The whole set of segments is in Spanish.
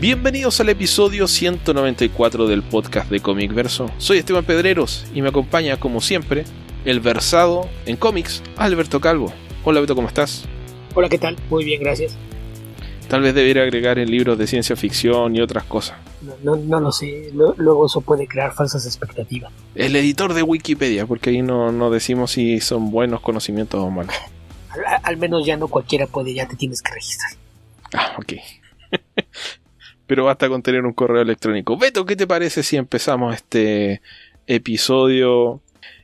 Bienvenidos al episodio 194 del podcast de Comic Verso. Soy Esteban Pedreros y me acompaña, como siempre, el versado en cómics, Alberto Calvo. Hola Beto, ¿cómo estás? Hola, ¿qué tal? Muy bien, gracias. Tal vez debería agregar en libros de ciencia ficción y otras cosas. No lo sé, luego eso puede crear falsas expectativas. El editor de Wikipedia, porque ahí no decimos si son buenos conocimientos o malos. Al menos ya no cualquiera puede, ya te tienes que registrar. Ah, ok. Pero basta con tener un correo electrónico. Beto, ¿qué te parece si empezamos este episodio?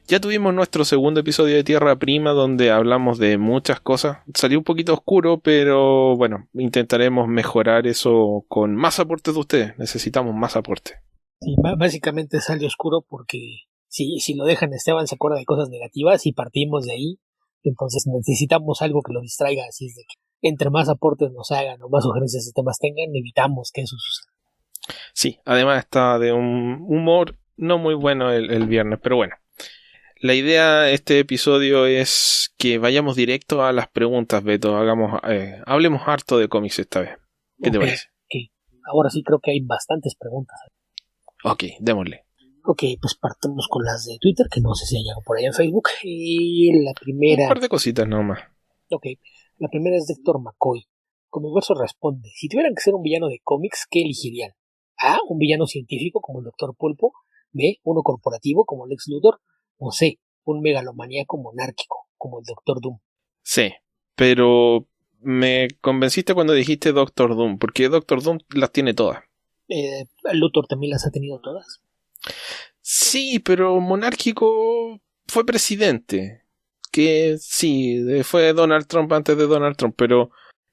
Ya tuvimos nuestro segundo episodio de Tierra Prima, donde hablamos de muchas cosas. Salió un poquito oscuro, pero bueno, intentaremos mejorar eso con más aportes de ustedes. Necesitamos más aportes. Sí, básicamente sale oscuro porque si lo dejan, Esteban se acuerda de cosas negativas y partimos de ahí. Entonces necesitamos algo que lo distraiga, así es de que entre más aportes nos hagan o más sugerencias de temas tengan, evitamos que eso suceda. Sí, además está de un humor no muy bueno el viernes, pero bueno. La idea de este episodio es que vayamos directo a las preguntas, Beto. Hablemos harto de cómics esta vez. ¿Qué te parece? Okay. Ahora sí creo que hay bastantes preguntas. Ok, démosle. Ok, pues partimos con las de Twitter, que no sé si hay algo por ahí en Facebook. Y la primera... Un par de cositas nomás. Ok, la primera es de Héctor McCoy. Como verso responde: si tuvieran que ser un villano de cómics, ¿qué elegirían? A, un villano científico como el Dr. Pulpo. B, uno corporativo como Lex Luthor. O C, un megalomaníaco monárquico como el Doctor Doom. Sí, pero me convenciste cuando dijiste Doctor Doom, porque Doctor Doom las tiene todas. Luthor también las ha tenido todas. Sí, pero monárquico fue presidente. Que sí, fue Donald Trump antes de Donald Trump, pero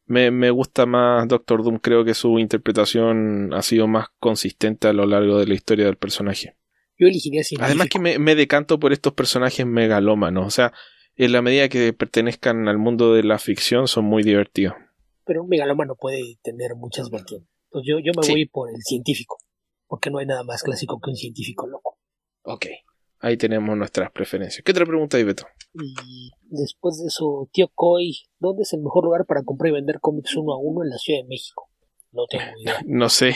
me gusta más Doctor Doom. Creo que su interpretación ha sido más consistente a lo largo de la historia del personaje. Yo elegiría científico. Además que me decanto por estos personajes megalómanos. O sea, en la medida que pertenezcan al mundo de la ficción son muy divertidos. Pero un megalómano puede tener muchas vertientes. Entonces yo me voy por el científico, porque no hay nada más clásico que un científico loco. Ok, ahí tenemos nuestras preferencias. ¿Qué otra pregunta hay, Beto? Y después de eso, tío Coy, ¿dónde es el mejor lugar para comprar y vender cómics 1 a 1 en la Ciudad de México? No tengo idea. No sé.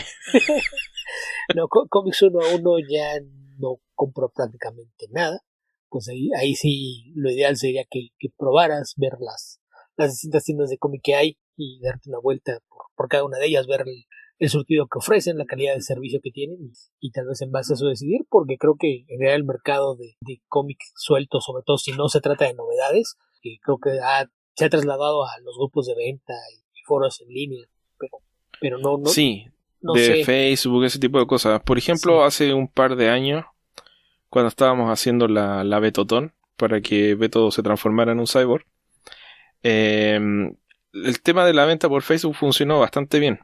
No, cómics 1 a 1 ya no compro prácticamente nada. Pues ahí sí lo ideal sería que probaras, ver las distintas tiendas de cómic que hay y darte una vuelta por cada una de ellas, ver el surtido que ofrecen, la calidad de servicio que tienen y tal vez en base a eso decidir, porque creo que en realidad el mercado de cómic suelto, sobre todo si no se trata de novedades, creo que se ha trasladado a los grupos de venta y foros en línea, pero no sí, no de sé. Facebook, ese tipo de cosas. Por ejemplo, sí. Hace un par de años, cuando estábamos haciendo la Betotón, para que Beto se transformara en un cyborg, el tema de la venta por Facebook funcionó bastante bien.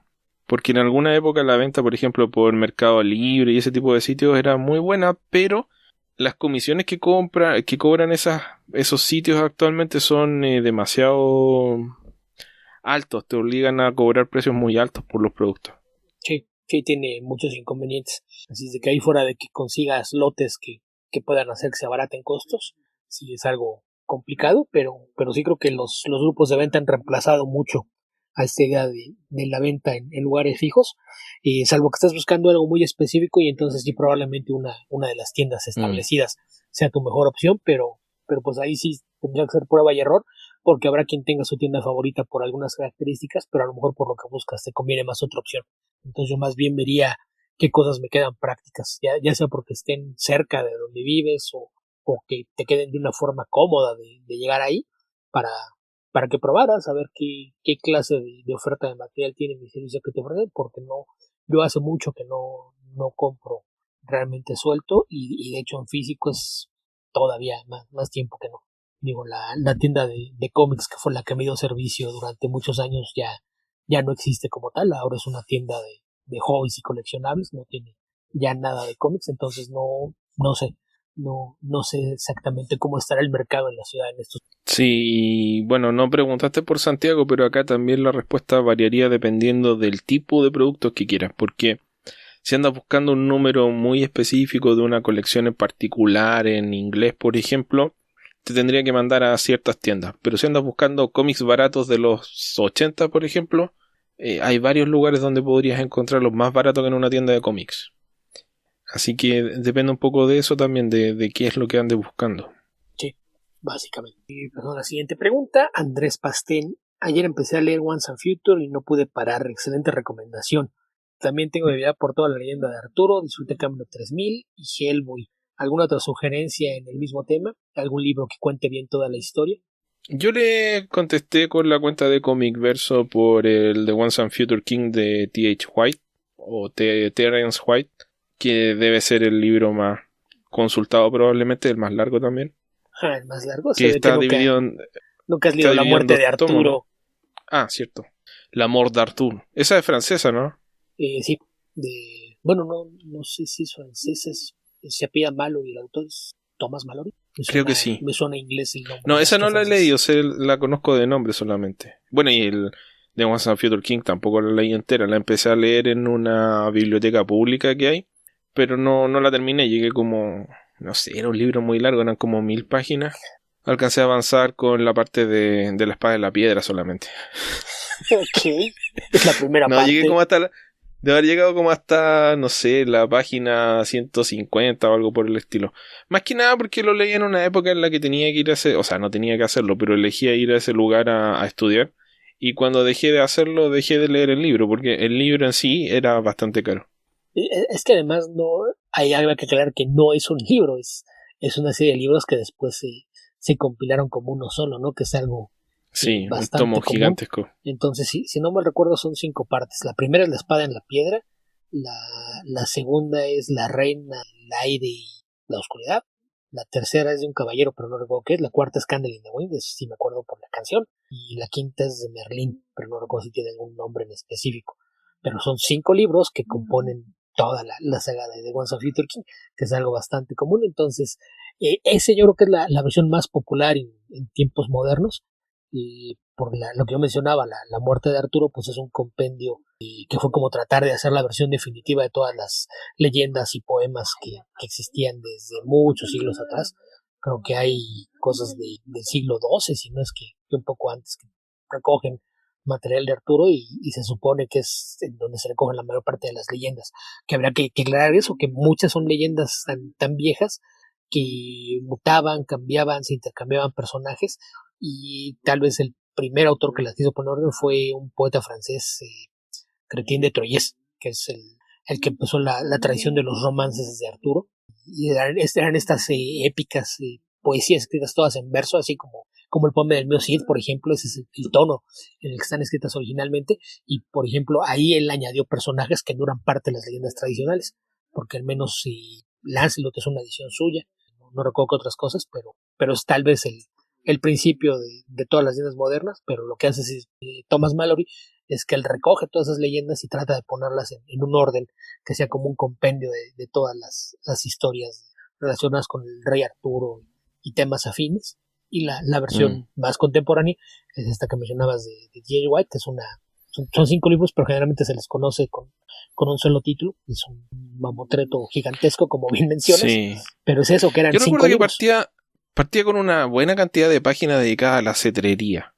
Porque en alguna época la venta, por ejemplo, por Mercado Libre y ese tipo de sitios era muy buena, pero las comisiones que cobran esos sitios actualmente son demasiado altos. Te obligan a cobrar precios muy altos por los productos. Sí, tiene muchos inconvenientes. Así de que ahí fuera de que consigas lotes que puedan hacer que se abaraten costos, sí es algo complicado, pero sí creo que los grupos de venta han reemplazado mucho a esta idea de la venta en lugares fijos, salvo que estés buscando algo muy específico y entonces sí probablemente una de las tiendas establecidas sea tu mejor opción, pero pues ahí sí tendría que ser prueba y error, porque habrá quien tenga su tienda favorita por algunas características, pero a lo mejor por lo que buscas te conviene más otra opción. Entonces yo más bien vería qué cosas me quedan prácticas, ya sea porque estén cerca de donde vives o que te queden de una forma cómoda de llegar ahí para que probaras a ver qué clase de oferta de material tiene mi servicio que te ofrecen, porque yo hace mucho que no compro realmente suelto y de hecho en físico es todavía más tiempo que no. Digo, la tienda de cómics que fue la que me dio servicio durante muchos años ya no existe como tal, ahora es una tienda de hobbies y coleccionables, no tiene ya nada de cómics, entonces no sé. No sé exactamente cómo estará el mercado en la ciudad en estos. Sí, bueno, no preguntaste por Santiago, pero acá también la respuesta variaría dependiendo del tipo de productos que quieras, porque si andas buscando un número muy específico de una colección en particular en inglés, por ejemplo, te tendría que mandar a ciertas tiendas, pero si andas buscando cómics baratos de los 80, por ejemplo, hay varios lugares donde podrías encontrarlos más barato que en una tienda de cómics. Así que depende un poco de eso también, de qué es lo que andes buscando. Sí, básicamente. Y pasamos a la siguiente pregunta. Andrés Pastén. Ayer empecé a leer Once and Future y no pude parar. Excelente recomendación. También tengo debilidad por toda la leyenda de Arturo. Disfruté Camino 3000 y Hellboy. ¿Alguna otra sugerencia en el mismo tema? ¿Algún libro que cuente bien toda la historia? Yo le contesté con la cuenta de Comic Verso por el The Once and Future King de T.H. White o Terence White, que debe ser el libro más consultado, probablemente el más largo también. El más largo. Que está dividido en... Nunca has leído La muerte de Arturo. Tomos. Ah, cierto. La mort d'Arthur. Esa es francesa, ¿no? Sí. Bueno, no sé si es francesa. Se apellida Mallory, el autor es Thomas Mallory. Creo que sí. Me suena inglés el nombre. No, esa no la he leído, la conozco de nombre solamente. Bueno, y el de Once and Future King tampoco la leí entera. La empecé a leer en una biblioteca pública que hay, pero no la terminé. Llegué como, no sé, era un libro muy largo, eran como 1000 páginas. Alcancé a avanzar con la parte de la espada de la piedra solamente. Ok, es la primera parte. No, llegué como hasta... De haber llegado como hasta, no sé, la página 150 o algo por el estilo. Más que nada porque lo leí en una época en la que tenía que ir a hacer, o sea, no tenía que hacerlo, pero elegía ir a ese lugar a estudiar. Y cuando dejé de hacerlo, dejé de leer el libro, porque el libro en sí era bastante caro. Es que además hay algo que aclarar que no es un libro, es una serie de libros que después se compilaron como uno solo, ¿no? Que es algo... Sí, un tomo común. Gigantesco. Entonces, si no mal recuerdo, son 5 partes. La primera es la espada en la piedra. La segunda es la reina, el aire y la oscuridad. La tercera es de un caballero, pero no recuerdo qué es. La cuarta es Candle in the Wind, eso sí me acuerdo por la canción. Y la quinta es de Merlín, pero no recuerdo si tiene algún nombre en específico. Pero son 5 libros que componen toda la saga de The Once and Future King, que es algo bastante común. Entonces, ese yo creo que es la versión más popular en tiempos modernos. Y por lo que yo mencionaba, la muerte de Arturo, pues es un compendio que fue como tratar de hacer la versión definitiva de todas las leyendas y poemas que existían desde muchos siglos atrás. Creo que hay cosas del siglo XII, si no es que un poco antes, que recogen material de Arturo y se supone que es en donde se recogen la mayor parte de las leyendas. Que habría que aclarar eso, que muchas son leyendas tan viejas que mutaban, cambiaban, se intercambiaban personajes. Y tal vez el primer autor que las hizo poner orden fue un poeta francés, Chrétien de Troyes, que es el que empezó la tradición de los romances de Arturo. Y eran estas épicas poesías escritas todas en verso, así como el poema del mío Cid, por ejemplo. Ese es el tono en el que están escritas originalmente. Y, por ejemplo, ahí él añadió personajes que no eran parte de las leyendas tradicionales, porque al menos Lancelot es una edición suya. No recuerdo que otras cosas, pero es tal vez el principio de todas las leyendas modernas. Pero lo que hace Thomas Mallory es que él recoge todas esas leyendas y trata de ponerlas en un orden que sea como un compendio de todas las historias relacionadas con el rey Arturo y temas afines. Y la versión más contemporánea es esta que mencionabas de T.H. White, que son 5 libros, pero generalmente se les conoce con un solo título. Es un mamotreto gigantesco, como bien mencionas. Sí. Pero es eso, que eran 5 libros. Yo recuerdo que partía con una buena cantidad de páginas dedicadas a la cetrería.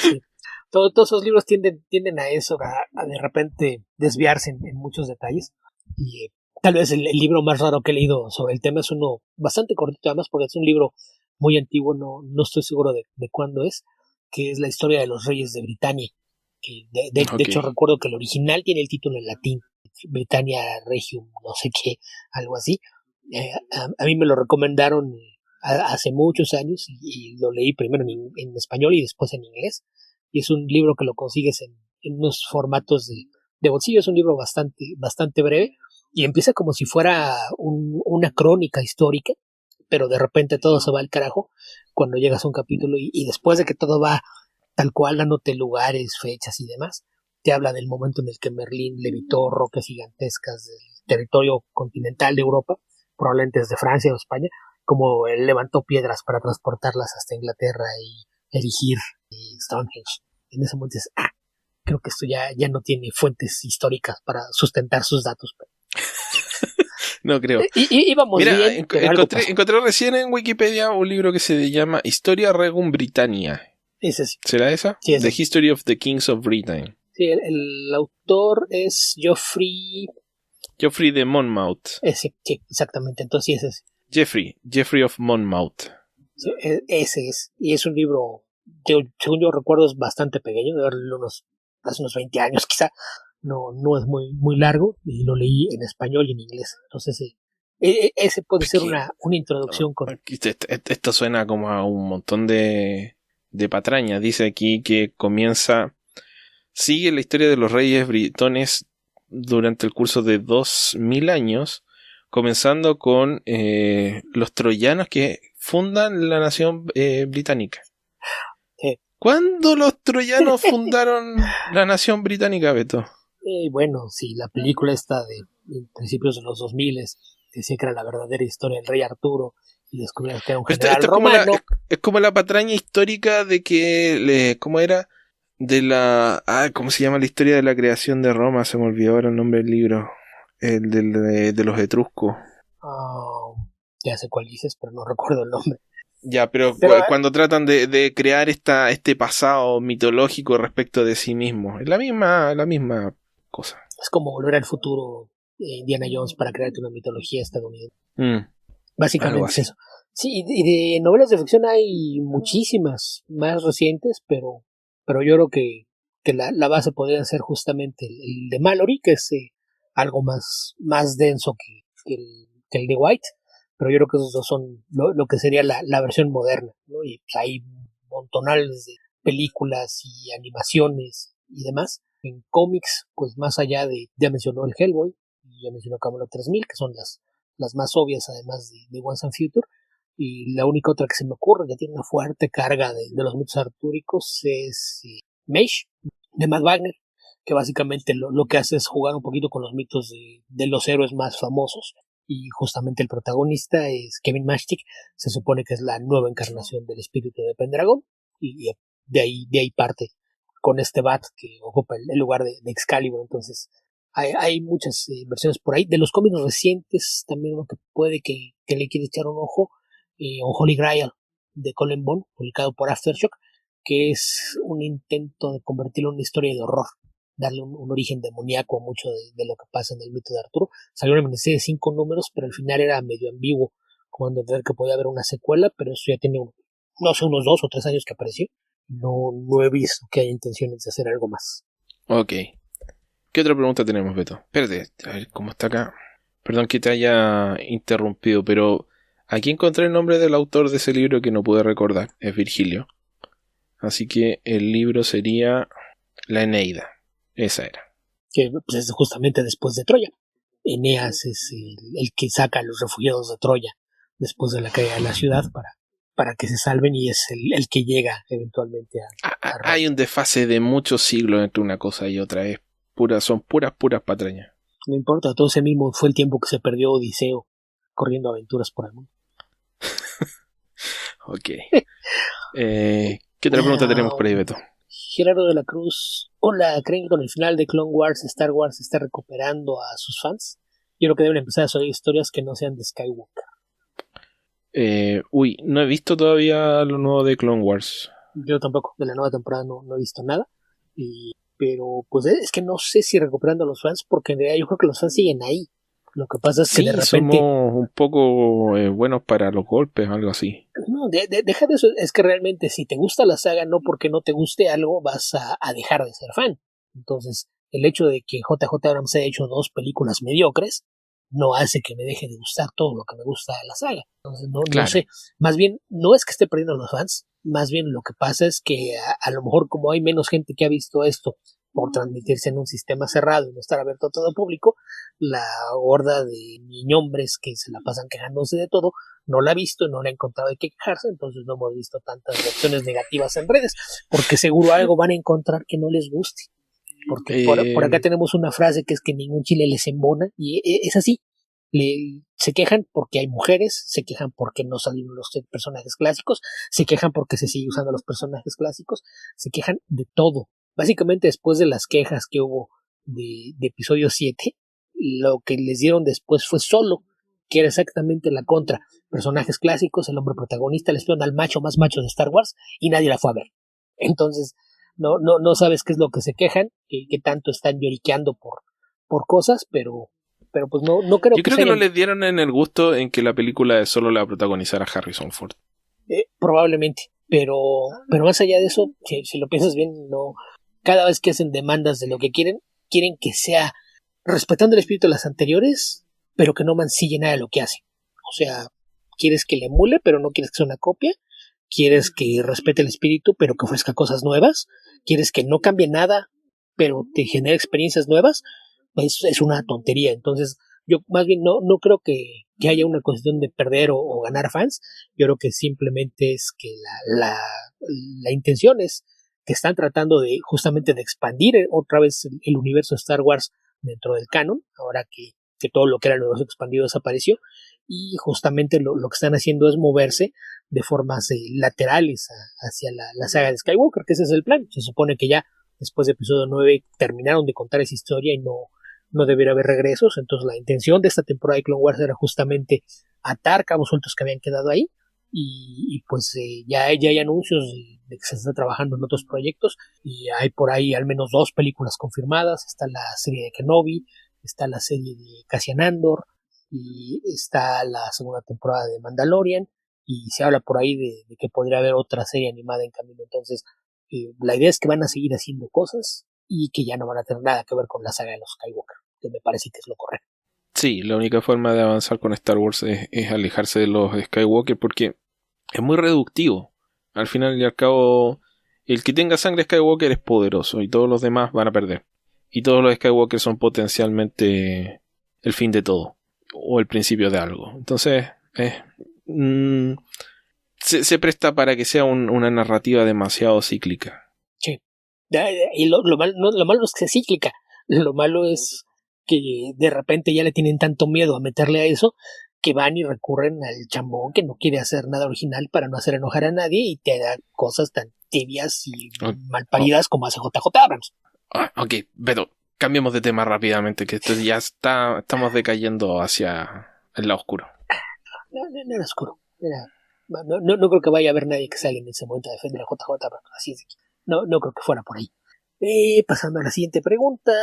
Sí. Todos esos libros tienden a eso, a de repente desviarse en muchos detalles. Y tal vez el libro más raro que he leído sobre el tema es uno bastante cortito, además, porque es un libro muy antiguo, no estoy seguro de cuándo es, que es la historia de los reyes de Britania. Que de hecho recuerdo que el original tiene el título en latín, Britannia Regium, no sé qué, algo así. A mí me lo recomendaron hace muchos años y lo leí primero en español y después en inglés. Y es un libro que lo consigues en unos formatos de bolsillo. Es un libro bastante breve y empieza como si fuera una crónica histórica, pero de repente todo se va al carajo cuando llegas a un capítulo y después de que todo va tal cual, dándote lugares, fechas y demás, te habla del momento en el que Merlín levitó rocas gigantescas del territorio continental de Europa, probablemente desde Francia o España, como él levantó piedras para transportarlas hasta Inglaterra y erigir Stonehenge. En ese momento dices, creo que esto ya no tiene fuentes históricas para sustentar sus datos. No creo. Íbamos Mira, bien. encontré recién en Wikipedia un libro que se llama Historia Regum Britannia, Ese sí. ¿Será esa? Sí, ese. The History of the Kings of Britain. Sí, el autor es Geoffrey Geoffrey de Monmouth. Ese, sí, exactamente. Entonces sí, ese es. Jeffrey of Monmouth. Sí, ese es. Y es un libro que, según yo recuerdo, es bastante pequeño, de haberlo hace unos 20 años quizá. No es muy largo, y lo leí en español y en inglés. Entonces, ese puede ser una introducción con... Esto suena como a un montón de patrañas. Dice aquí que sigue la historia de los reyes britones durante el curso de 2000 años, comenzando con los troyanos que fundan la nación británica. ¿Cuándo los troyanos fundaron la nación británica, Beto? Bueno, sí, la película esta de principios de los 2000 decía que era la verdadera historia del rey Arturo y descubrieron que era un general romano. Es como la patraña histórica de que, ¿cómo era? De la... ¿cómo se llama la historia de la creación de Roma? Se me olvidó ahora el nombre del libro. El de los etruscos. Ya sé cuál dices, pero no recuerdo el nombre. Ya, pero cuando tratan de crear este pasado mitológico respecto de sí mismos. Es la misma cosa. Es como volver al futuro de Indiana Jones para crearte una mitología estadounidense. Básicamente es eso. Sí, y de novelas de ficción hay muchísimas más recientes, pero yo creo que la base podría ser justamente el de Mallory, que es algo más denso que el de White, pero yo creo que esos dos son lo que sería la versión moderna, ¿no? Y pues hay montonales de películas y animaciones y demás. En cómics, pues más allá ya mencionó el Hellboy, y ya mencionó Camelot 3000, que son las más obvias, además de Once and Future. Y la única otra que se me ocurre que tiene una fuerte carga de los mitos artúricos es Mage, de Matt Wagner, que básicamente lo que hace es jugar un poquito con los mitos de los héroes más famosos. Y justamente el protagonista es Kevin Mashtik, se supone que es la nueva encarnación del espíritu de Pendragon, y de ahí parte con este Bat que ocupa el lugar de Excalibur. Entonces hay muchas versiones por ahí. De los cómics recientes, también uno que puede que le quiere echar un ojo, Holy Grail de Colin Bond, publicado por Aftershock, que es un intento de convertirlo en una historia de horror, darle un origen demoníaco a mucho de lo que pasa en el mito de Arturo. Salió una miniserie de 5 números, pero al final era medio ambiguo, como entender que podía haber una secuela, pero eso ya tiene no sé, unos 2 o 3 años que apareció. No he visto que haya intenciones de hacer algo más. Ok. ¿Qué otra pregunta tenemos, Beto? Espérate, a ver cómo está acá. Perdón que te haya interrumpido, pero aquí encontré el nombre del autor de ese libro que no pude recordar. Es Virgilio. Así que el libro sería La Eneida. Esa era. Que pues, es justamente después de Troya. Eneas es el que saca a los refugiados de Troya después de la caída de la ciudad para que se salven, y es el que llega eventualmente a Roma. Hay un desfase de muchos siglos entre una cosa y otra. Son puras patrañas. No importa, todo ese mismo fue el tiempo que se perdió Odiseo corriendo aventuras por el mundo. Ok. ¿Qué otra pregunta tenemos por ahí, Beto? Gerardo de la Cruz. Hola, ¿creen que con el final de Clone Wars Star Wars está recuperando a sus fans? Yo creo que deben empezar a hacer historias que no sean de Skywalker. No he visto todavía lo nuevo de Clone Wars. Yo tampoco, de la nueva temporada no he visto nada. Pero pues es que no sé si recuperando a los fans, porque en realidad yo creo que los fans siguen ahí. Lo que pasa es que de repente somos un poco buenos para los golpes o algo así. No, deja de eso. Es que realmente si te gusta la saga, no porque no te guste algo vas a dejar de ser fan. Entonces, el hecho de que JJ Abrams haya hecho 2 películas mediocres no hace que me deje de gustar todo lo que me gusta de la saga. Entonces, no sé. Más bien, no es que esté perdiendo a los fans. Más bien lo que pasa es que a lo mejor, como hay menos gente que ha visto esto por transmitirse en un sistema cerrado y no estar abierto a todo público, la horda de niñombres que se la pasan quejándose de todo no la ha visto, no la ha encontrado de qué quejarse. Entonces no hemos visto tantas reacciones negativas en redes, porque seguro algo van a encontrar que no les guste. Porque por acá tenemos una frase que es que ningún chile les embona, y es así. Se quejan porque hay mujeres, se quejan porque no salen los personajes clásicos, se quejan porque se sigue usando los personajes clásicos, se quejan de todo. Básicamente, después de las quejas que hubo de episodio 7, lo que les dieron después fue Solo, que era exactamente la contra. Personajes clásicos, el hombre protagonista, le dieron al macho más macho de Star Wars y nadie la fue a ver. Entonces, no sabes qué es lo que se quejan, que tanto están lloriqueando por cosas, pero pues no creo Yo que creo se que no hayan, les dieron en el gusto en que la película solo la protagonizara Harrison Ford. probablemente, pero más allá de eso, si lo piensas bien, no, cada vez que hacen demandas de lo que quieren que sea respetando el espíritu de las anteriores, pero que no mancille nada de lo que hace. O sea, quieres que le emule, pero no quieres que sea una copia. Quieres que respete el espíritu, pero que ofrezca cosas nuevas. Quieres que no cambie nada, pero te genere experiencias nuevas. Es una tontería. Entonces, yo más bien no creo que haya una cuestión de perder o ganar fans. Yo creo que simplemente es que la intención es que están tratando de justamente de expandir otra vez el universo de Star Wars dentro del canon, ahora que todo lo que era el universo expandido desapareció, y justamente lo que están haciendo es moverse de formas laterales hacia la saga de Skywalker, que ese es el plan. Se supone que ya después de episodio 9 terminaron de contar esa historia y no debería haber regresos, entonces la intención de esta temporada de Clone Wars era justamente atar cabos sueltos que habían quedado ahí, y pues ya hay anuncios de que se está trabajando en otros proyectos, y hay por ahí al menos 2 películas confirmadas. Está la serie de Kenobi, está la serie de Cassian Andor, y está la segunda temporada de Mandalorian, y se habla por ahí de que podría haber otra serie animada en camino. Entonces la idea es que van a seguir haciendo cosas y que ya no van a tener nada que ver con la saga de los Skywalker, que me parece que es lo correcto. Sí, la única forma de avanzar con Star Wars es alejarse de los Skywalker porque es muy reductivo. Al final y al cabo, el que tenga sangre Skywalker es poderoso y todos los demás van a perder. Y todos los Skywalker son potencialmente el fin de todo o el principio de algo. Entonces, se presta para que sea una narrativa demasiado cíclica. Sí. Y lo malo es que es cíclica. Lo malo es que de repente ya le tienen tanto miedo a meterle a eso que van y recurren al chambón que no quiere hacer nada original para no hacer enojar a nadie y te da cosas tan tibias y malparidas como hace JJ Abrams. Ok, pero cambiemos de tema rápidamente, que esto ya estamos decayendo hacia el lado oscuro. No era oscuro. No creo que vaya a haber nadie que salga en ese momento a defender a JJ Abrams. Así es. No creo que fuera por ahí. Pasando a la siguiente pregunta.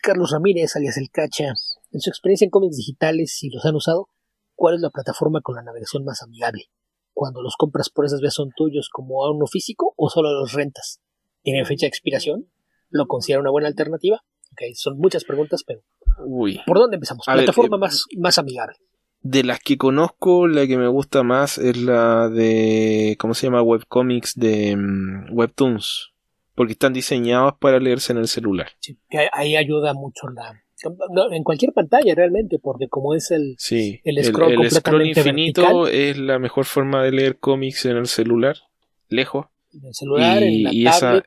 Carlos Ramírez, alias El Cacha. En su experiencia en cómics digitales, si los han usado, ¿cuál es la plataforma con la navegación más amigable? Cuando los compras por esas vías, ¿son tuyos como a uno físico o solo los rentas? ¿Tienen fecha de expiración? ¿Lo considera una buena alternativa? Okay, son muchas preguntas, pero ¿por dónde empezamos? Plataforma más amigable. De las que conozco, la que me gusta más es la de, ¿cómo se llama? Webcomics de Webtoons. Porque están diseñados para leerse en el celular. Sí, que ahí ayuda mucho en cualquier pantalla realmente, porque como es el scroll completamente scroll infinito vertical, es la mejor forma de leer cómics en el celular, lejos. En el celular, en la tablet,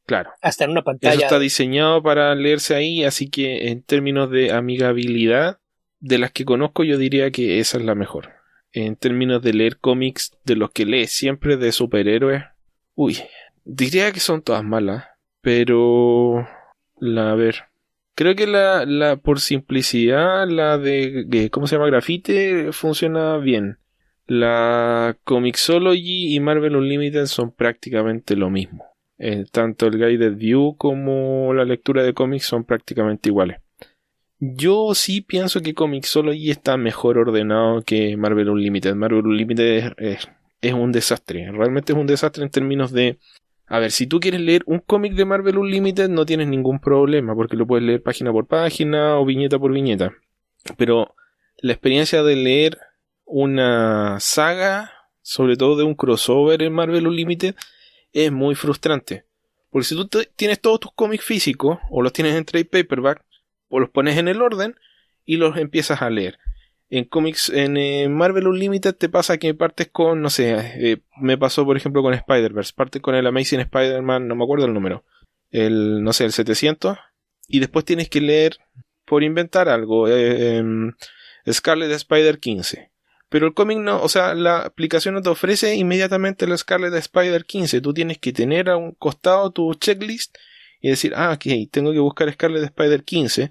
claro, hasta en una pantalla. Eso está diseñado para leerse ahí, así que en términos de amigabilidad, de las que conozco yo diría que esa es la mejor. En términos de leer cómics, de los que lees siempre de superhéroes, diría que son todas malas, pero a ver, creo que la por simplicidad, la de ¿cómo se llama? Grafite funciona bien. La Comixology y Marvel Unlimited son prácticamente lo mismo. Tanto el Guided View como la lectura de cómics son prácticamente iguales. Yo sí pienso que Comixology está mejor ordenado que Marvel Unlimited. Marvel Unlimited es un desastre. Realmente es un desastre en términos de... A ver, si tú quieres leer un cómic de Marvel Unlimited no tienes ningún problema, porque lo puedes leer página por página o viñeta por viñeta. Pero la experiencia de leer una saga, sobre todo de un crossover en Marvel Unlimited, es muy frustrante. Porque si tú tienes todos tus cómics físicos, o los tienes en trade paperback, o los pones en el orden y los empiezas a leer. En cómics, en Marvel Unlimited te pasa que partes con, no sé, me pasó por ejemplo con Spider-Verse, partes con el Amazing Spider-Man, no me acuerdo el número, el 700, y después tienes que leer, por inventar algo, Scarlet Spider 15. Pero el cómic no, o sea, la aplicación no te ofrece inmediatamente el Scarlet Spider 15, tú tienes que tener a un costado tu checklist y decir, ok, tengo que buscar Scarlet Spider 15,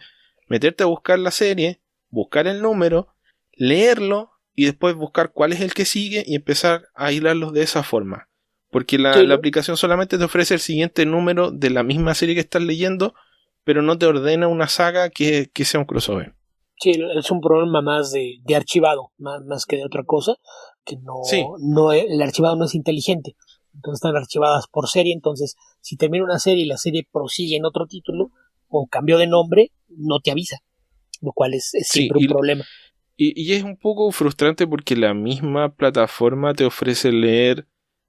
meterte a buscar la serie, buscar el número, leerlo y después buscar cuál es el que sigue y empezar a hilarlos de esa forma. Porque Sí, la aplicación solamente te ofrece el siguiente número de la misma serie que estás leyendo, pero no te ordena una saga que sea un crossover. sí, es un problema más de archivado, más que de otra cosa, que Sí, el archivado no es inteligente. Entonces están archivadas por serie, entonces si termina una serie y la serie prosigue en otro título o cambió de nombre, no te avisa, lo cual es sí, siempre un problema. y es un poco frustrante porque la misma plataforma te ofrece leer,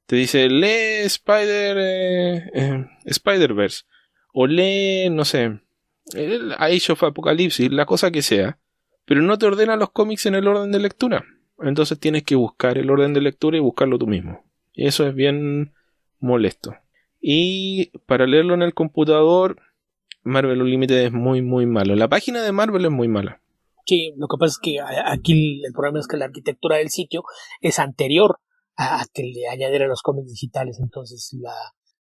te dice, lee Spider-Verse, o lee, no sé, el Age of Apocalypse, la cosa que sea, pero no te ordena los cómics en el orden de lectura. Entonces tienes que buscar el orden de lectura y buscarlo tú mismo. Y eso es bien molesto. Y para leerlo en el computador, Marvel Unlimited es muy, muy malo. La página de Marvel es muy mala. Sí, lo que pasa es que aquí el problema es que la arquitectura del sitio es anterior a que le añadieran los cómics digitales, entonces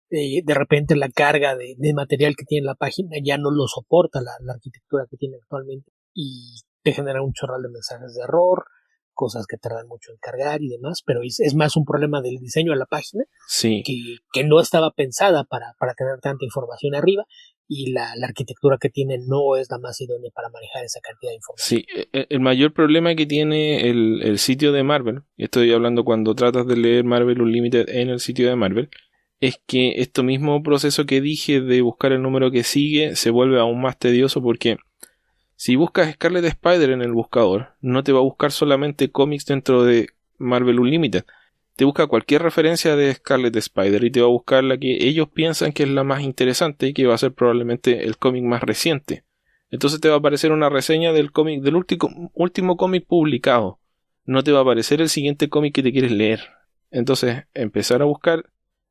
de repente la carga de material que tiene la página ya no lo soporta la arquitectura que tiene actualmente y te genera un chorral de mensajes de error, cosas que tardan mucho en cargar y demás, pero es más un problema del diseño de la página Sí, que no estaba pensada para tener tanta información arriba y la arquitectura que tiene no es la más idónea para manejar esa cantidad de información. sí. El mayor problema que tiene el sitio de Marvel, y estoy hablando cuando tratas de leer Marvel Unlimited en el sitio de Marvel, es que este mismo proceso que dije de buscar el número que sigue se vuelve aún más tedioso porque si buscas Scarlet Spider en el buscador, no te va a buscar solamente cómics dentro de Marvel Unlimited. Te busca cualquier referencia de Scarlet Spider y te va a buscar la que ellos piensan que es la más interesante y que va a ser probablemente el cómic más reciente. Entonces te va a aparecer una reseña del cómic, del último cómic publicado. No te va a aparecer el siguiente cómic que te quieres leer. Entonces, empezar a buscar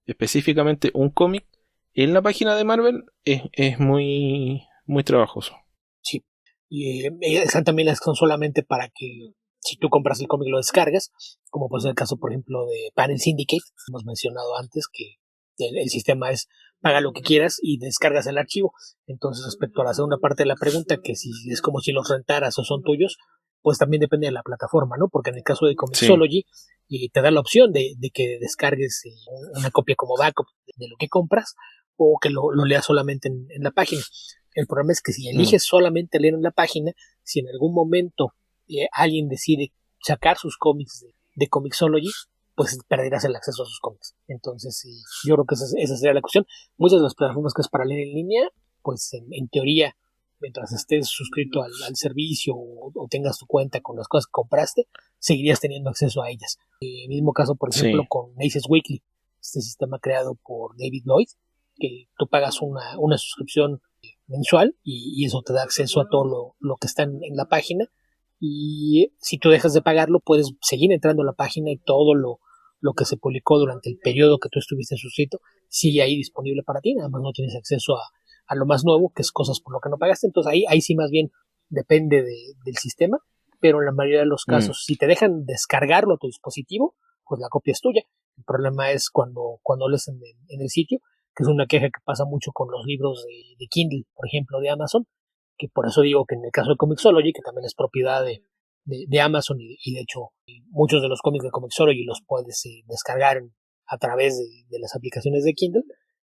específicamente un cómic en la página de Marvel es muy, muy trabajoso. Sí. Y están también las que son solamente para que si tú compras el cómic lo descargas, como puede ser el caso, por ejemplo, de Panel Syndicate, hemos mencionado antes que el sistema es paga lo que quieras y descargas el archivo. Entonces, respecto a la segunda parte de la pregunta, que si es como si los rentaras o son tuyos, pues también depende de la plataforma, ¿no? Porque en el caso de Sí. Comixology, te da la opción de que descargues una copia como backup de lo que compras o que lo leas solamente en la página. El problema es que si Mm. eliges solamente leer en la página, si en algún momento alguien decide sacar sus cómics de Comixology, pues perderás el acceso a sus cómics. Entonces, sí, yo creo que esa sería la cuestión. Muchas de las plataformas que es para leer en línea, pues en teoría, mientras estés suscrito al servicio o tengas tu cuenta con las cosas que compraste, seguirías teniendo acceso a ellas. El mismo caso, por ejemplo, Sí. con Aces Weekly, este sistema creado por David Lloyd, que tú pagas una suscripción mensual y eso te da acceso a todo lo que está en la página y si tú dejas de pagarlo puedes seguir entrando a la página y todo lo que se publicó durante el periodo que tú estuviste suscrito sigue ahí disponible para ti, nada más no tienes acceso a lo más nuevo, que es cosas por lo que no pagaste, entonces ahí sí más bien depende del sistema, pero en la mayoría de los Mm. casos si te dejan descargarlo a tu dispositivo, pues la copia es tuya. El problema es cuando lees en el sitio, que es una queja que pasa mucho con los libros de Kindle, por ejemplo, de Amazon, que por eso digo que en el caso de Comixology, que también es propiedad de Amazon y de hecho muchos de los cómics de Comixology los puedes descargar a través de las aplicaciones de Kindle,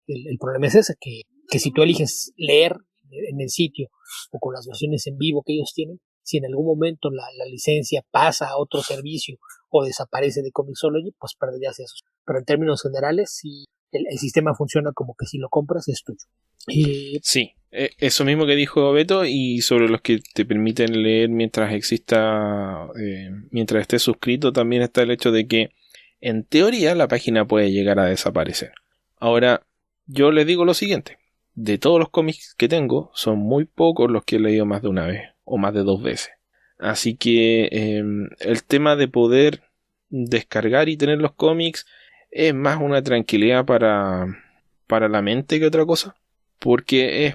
el problema es ese, que si tú eliges leer en el sitio o con las versiones en vivo que ellos tienen, si en algún momento la licencia pasa a otro servicio o desaparece de Comixology, pues perderías eso. Pero en términos generales, si el sistema funciona como que si lo compras es tuyo. Sí, eso mismo que dijo Beto y sobre los que te permiten leer mientras exista, mientras estés suscrito, también está el hecho de que en teoría la página puede llegar a desaparecer. Ahora, yo les digo lo siguiente, de todos los cómics que tengo, son muy pocos los que he leído más de una vez o más de 2 veces. Así que el tema de poder descargar y tener los cómics es más una tranquilidad para la mente que otra cosa porque es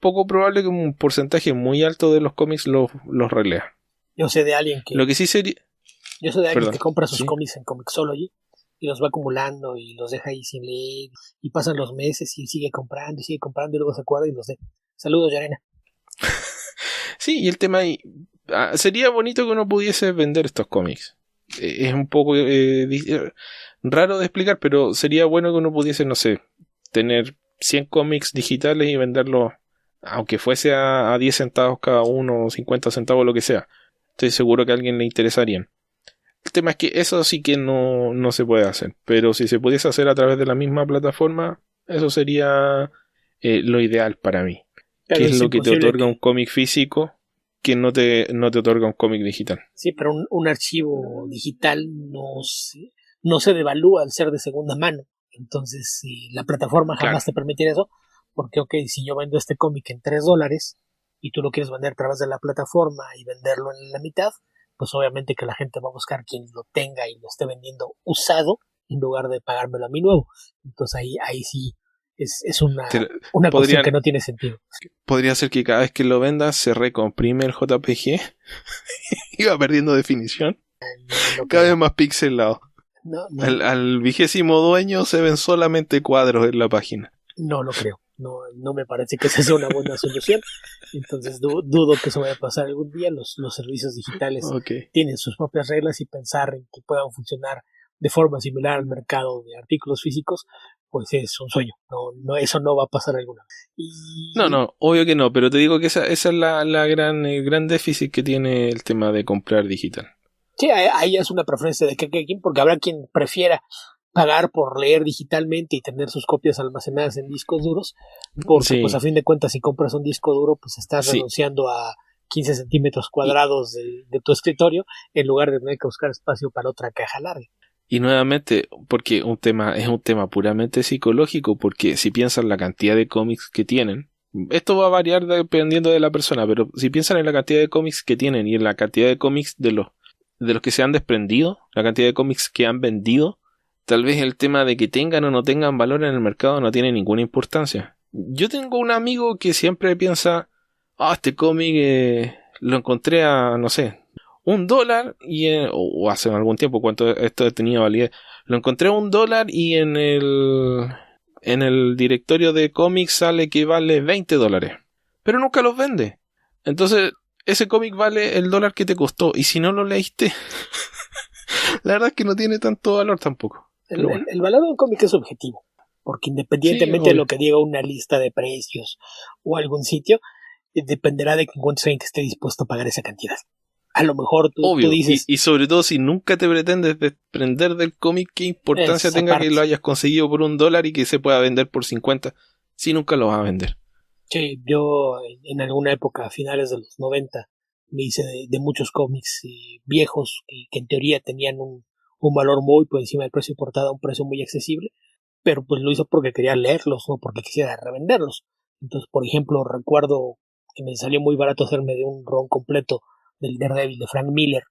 poco probable que un porcentaje muy alto de los cómics los relea. Yo sé de alguien Lo que sí sería... yo sé de alguien que Perdón, compra sus ¿sí? cómics en Comixology y los va acumulando y los deja ahí sin leer y pasan los meses y sigue comprando y luego se acuerda y los deja. Saludos, Yarena. Sí, y el tema ahí... sería bonito que uno pudiese vender estos cómics. es un poco raro de explicar, pero sería bueno que uno pudiese, no sé, tener 100 cómics digitales y venderlos, aunque fuese a 10 centavos cada uno, 50 centavos, lo que sea. Estoy seguro que a alguien le interesarían. El tema es que eso sí que no se puede hacer, pero si se pudiese hacer a través de la misma plataforma, eso sería lo ideal para mí. Pero ¿Qué es es lo que te imposible otorga un cómic físico que no te otorga un cómic digital? Sí, pero un archivo digital no se devalúa al ser de segunda mano. Entonces, si la plataforma Claro. jamás te permite eso, porque, ok, si yo vendo este cómic en $3 y tú lo quieres vender a través de la plataforma y venderlo en la mitad, pues obviamente que la gente va a buscar quien lo tenga y lo esté vendiendo usado en lugar de pagármelo a mí nuevo. Entonces ahí sí es una cuestión que no tiene sentido. Podría ser que cada vez que lo vendas se recomprime el JPG y va perdiendo definición. Cada vez más pixelado. Al 20º dueño se ven solamente cuadros en la página. No lo creo. No me parece que esa sea una buena solución. Entonces dudo que eso vaya a pasar algún día. Los servicios digitales tienen sus propias reglas y pensar en que puedan funcionar de forma similar al mercado de artículos físicos, pues es un sueño. Eso no va a pasar alguna vez. No, obvio que no, pero te digo que esa es el gran déficit que tiene el tema de comprar digital. Sí, ahí es una preferencia de quien, porque habrá quien prefiera pagar por leer digitalmente y tener sus copias almacenadas en discos duros, porque pues a fin de cuentas si compras un disco duro pues estás renunciando a 15 centímetros cuadrados de tu escritorio en lugar de tener que buscar espacio para otra caja larga. Y nuevamente, porque es un tema puramente psicológico, porque si piensan la cantidad de cómics que tienen, esto va a variar dependiendo de la persona, pero si piensan en la cantidad de cómics que tienen y en la cantidad de cómics de los que se han desprendido, la cantidad de cómics que han vendido, tal vez el tema de que tengan o no tengan valor en el mercado no tiene ninguna importancia. Yo tengo un amigo que siempre piensa, este cómic lo encontré a, no sé, $1 y o hace algún tiempo, cuánto esto tenía validez, lo encontré a $1 y en el directorio de cómics sale que vale $20, pero nunca los vende. Entonces ese cómic vale el $1 que te costó, y si no lo leíste la verdad es que no tiene tanto valor tampoco. El valor de un cómic es subjetivo, porque independientemente de lo que diga una lista de precios o algún sitio, dependerá de que encuentres alguien que esté dispuesto a pagar esa cantidad. A lo mejor tú dices... Y sobre todo si nunca te pretendes desprender del cómic, ¿qué importancia tenga que lo hayas conseguido por $1 y que se pueda vender por 50 si nunca lo vas a vender? Sí, yo en alguna época, a finales de los 90, me hice de muchos cómics viejos que en teoría tenían un valor muy por encima del precio portada, un precio muy accesible, pero pues lo hice porque quería leerlos, no porque quisiera revenderlos. Entonces, por ejemplo, recuerdo que me salió muy barato hacerme de un ron completo del Daredevil de Frank Miller,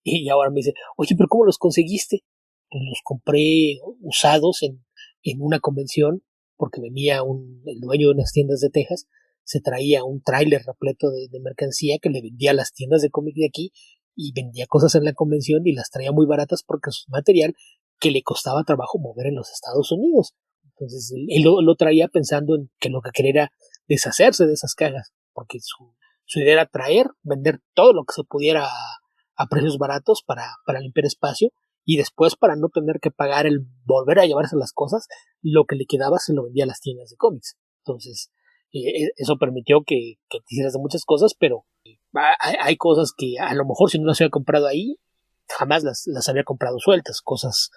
y ahora me dice, oye, pero ¿cómo los conseguiste? Pues los compré usados en una convención, porque venía el dueño de unas tiendas de Texas, se traía un tráiler repleto de mercancía que le vendía a las tiendas de cómic de aquí y vendía cosas en la convención y las traía muy baratas porque es material que le costaba trabajo mover en los Estados Unidos. Entonces él lo traía pensando en que lo que quería era deshacerse de esas cajas, porque su idea era vender todo lo que se pudiera a precios baratos para limpiar espacio, y después, para no tener que pagar el volver a llevarse las cosas, lo que le quedaba se lo vendía a las tiendas de cómics. Entonces eso permitió que te hicieras de muchas cosas, pero hay cosas que a lo mejor si no las había comprado ahí, jamás las había comprado sueltas. Cosas,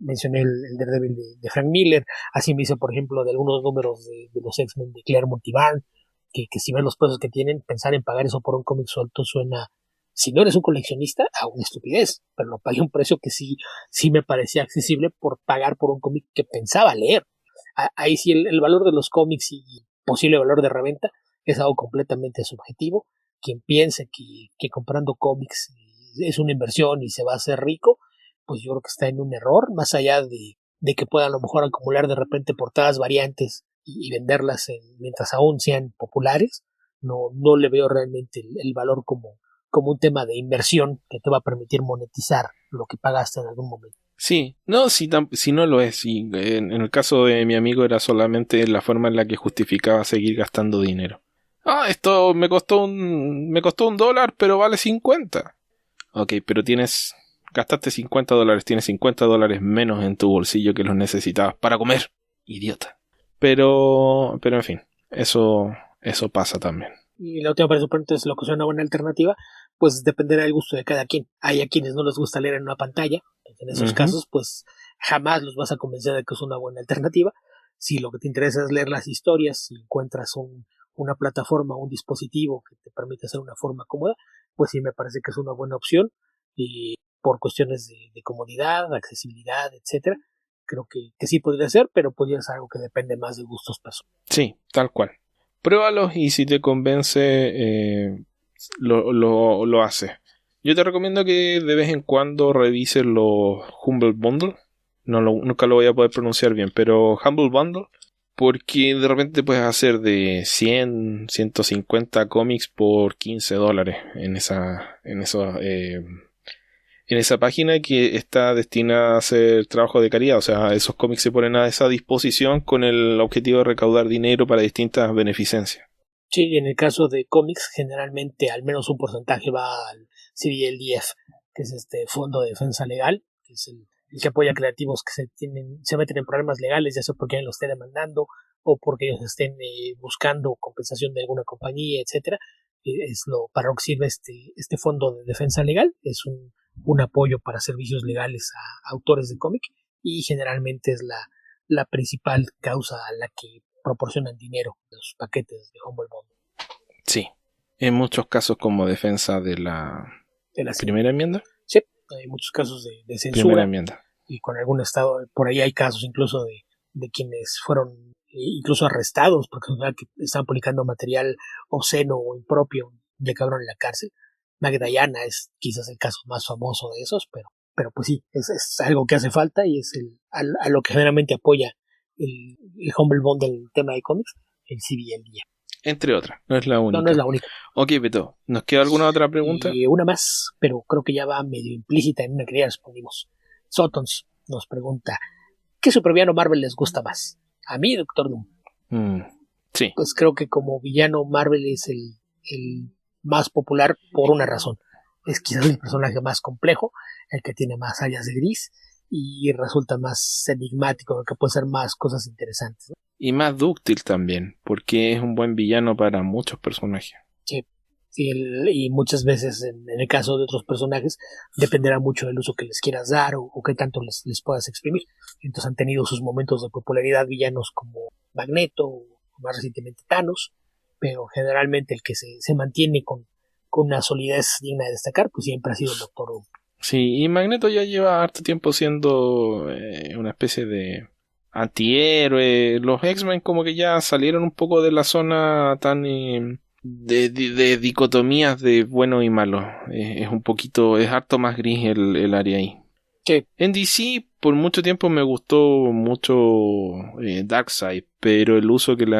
mencioné el Daredevil de Frank Miller, así me hice por ejemplo de algunos números de los X-Men de Claire Multibarn, que si ven los precios que tienen, pensar en pagar eso por un cómic suelto suena, si no eres un coleccionista, a una estupidez, pero lo pagué un precio que sí me parecía accesible por pagar por un cómic que pensaba leer. Ahí sí el valor de los cómics y posible valor de reventa es algo completamente subjetivo. Quien piense que comprando cómics es una inversión y se va a hacer rico, pues yo creo que está en un error, más allá de que pueda a lo mejor acumular de repente portadas variantes y venderlas mientras aún sean populares. No le veo realmente el valor como un tema de inversión que te va a permitir monetizar lo que pagaste en algún momento. Sí, no, si no lo es. Sí, en el caso de mi amigo era solamente la forma en la que justificaba seguir gastando dinero. Esto me costó $1, pero vale 50. Ok, pero tienes gastaste $50, tienes $50 menos en tu bolsillo que los necesitabas para comer. Idiota. Pero en fin, eso pasa también. Y la última pregunta es lo que es una buena alternativa, pues dependerá del gusto de cada quien. Hay a quienes no les gusta leer en una pantalla, en esos casos pues jamás los vas a convencer de que es una buena alternativa. Si lo que te interesa es leer las historias, si encuentras una plataforma, un dispositivo que te permite hacer una forma cómoda, pues sí me parece que es una buena opción, y por cuestiones de comodidad, accesibilidad, etcétera, creo que sí podría ser, pero pues ya es algo que depende más de gustos personales. Sí, tal cual. Pruébalos y si te convence, lo haces. Yo te recomiendo que de vez en cuando revises los Humble Bundle. Nunca lo voy a poder pronunciar bien, pero Humble Bundle, porque de repente te puedes hacer de 100, 150 cómics por $15 en esa página que está destinada a hacer trabajo de caridad. O sea, esos cómics se ponen a esa disposición con el objetivo de recaudar dinero para distintas beneficencias. Sí, en el caso de cómics, generalmente al menos un porcentaje va al CDLDF, que es este Fondo de Defensa Legal, que es el que apoya a creativos que se meten en problemas legales, ya sea porque alguien los esté demandando o porque ellos estén buscando compensación de alguna compañía, etcétera. Para lo que sirve este Fondo de Defensa Legal. Es un apoyo para servicios legales a autores de cómic, y generalmente es la principal causa a la que proporcionan dinero los paquetes de Humble Bundle. Sí, en muchos casos como defensa de la primera enmienda. Sí, hay muchos casos de censura. Primera enmienda. Y con algún estado, por ahí hay casos incluso de quienes fueron incluso arrestados porque estaban publicando material obsceno o impropio, y acabaron en la cárcel. Magdalena es quizás el caso más famoso de esos, pero pues sí, es algo que hace falta, y es a lo que generalmente apoya el Humble Bundle del tema de cómics, el CBLDF. Entre otras, no es la única. No es la única. Ok, Beto, ¿nos queda alguna otra pregunta? Una más, pero creo que ya va medio implícita en una que ya respondimos. Sotons nos pregunta: ¿qué supervillano Marvel les gusta más? A mí, Doctor Doom. Sí. Pues creo que como villano Marvel es el más popular por una razón. Es quizás el personaje más complejo, el que tiene más áreas de gris y resulta más enigmático, el que puede hacer más cosas interesantes, ¿no? Y más dúctil también, porque es un buen villano para muchos personajes. Sí. Y muchas veces en el caso de otros personajes dependerá mucho del uso que les quieras dar o qué tanto les puedas exprimir. Entonces han tenido sus momentos de popularidad villanos como Magneto o más recientemente Thanos, pero generalmente el que se mantiene con una solidez digna de destacar pues siempre ha sido el Doctor Doom. Sí, y Magneto ya lleva harto tiempo siendo una especie de antihéroe. Los X-Men como que ya salieron un poco de la zona tan de dicotomías de bueno y malo. Es harto más gris el área ahí. Sí. En DC por mucho tiempo me gustó mucho Darkseid, pero el uso que le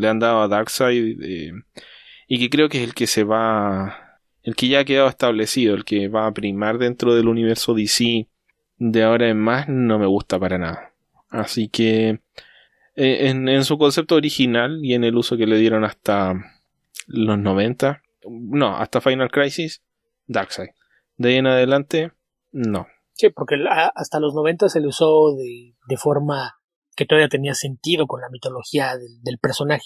han dado a Darkseid, y que creo que es el que ya ha quedado establecido, el que va a primar dentro del universo DC de ahora en más, no me gusta para nada. Así que en su concepto original y en el uso que le dieron hasta los 90, no, hasta Final Crisis, Darkseid. De ahí en adelante, no. Sí, porque hasta los 90 se le usó de forma que todavía tenía sentido con la mitología del personaje.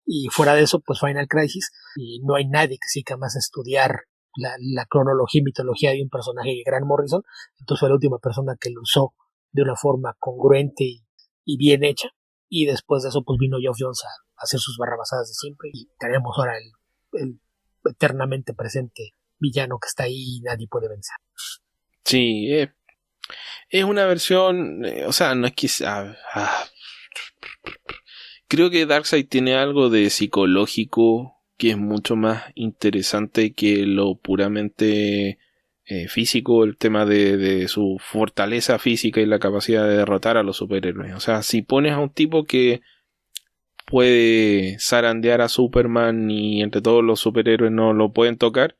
Y fuera de eso, pues Final Crisis, y no hay nadie que siga más estudiar la cronología y mitología de un personaje que Grant Morrison. Entonces fue la última persona que lo usó de una forma congruente y bien hecha. Y después de eso, pues vino Geoff Johns a hacer sus barrabasadas de siempre, y tenemos ahora el eternamente presente villano que está ahí y nadie puede vencer. Sí, es una versión, o sea, no es que creo que Darkseid tiene algo de psicológico que es mucho más interesante que lo puramente físico, el tema de su fortaleza física y la capacidad de derrotar a los superhéroes. O sea, si pones a un tipo que puede zarandear a Superman y entre todos los superhéroes no lo pueden tocar,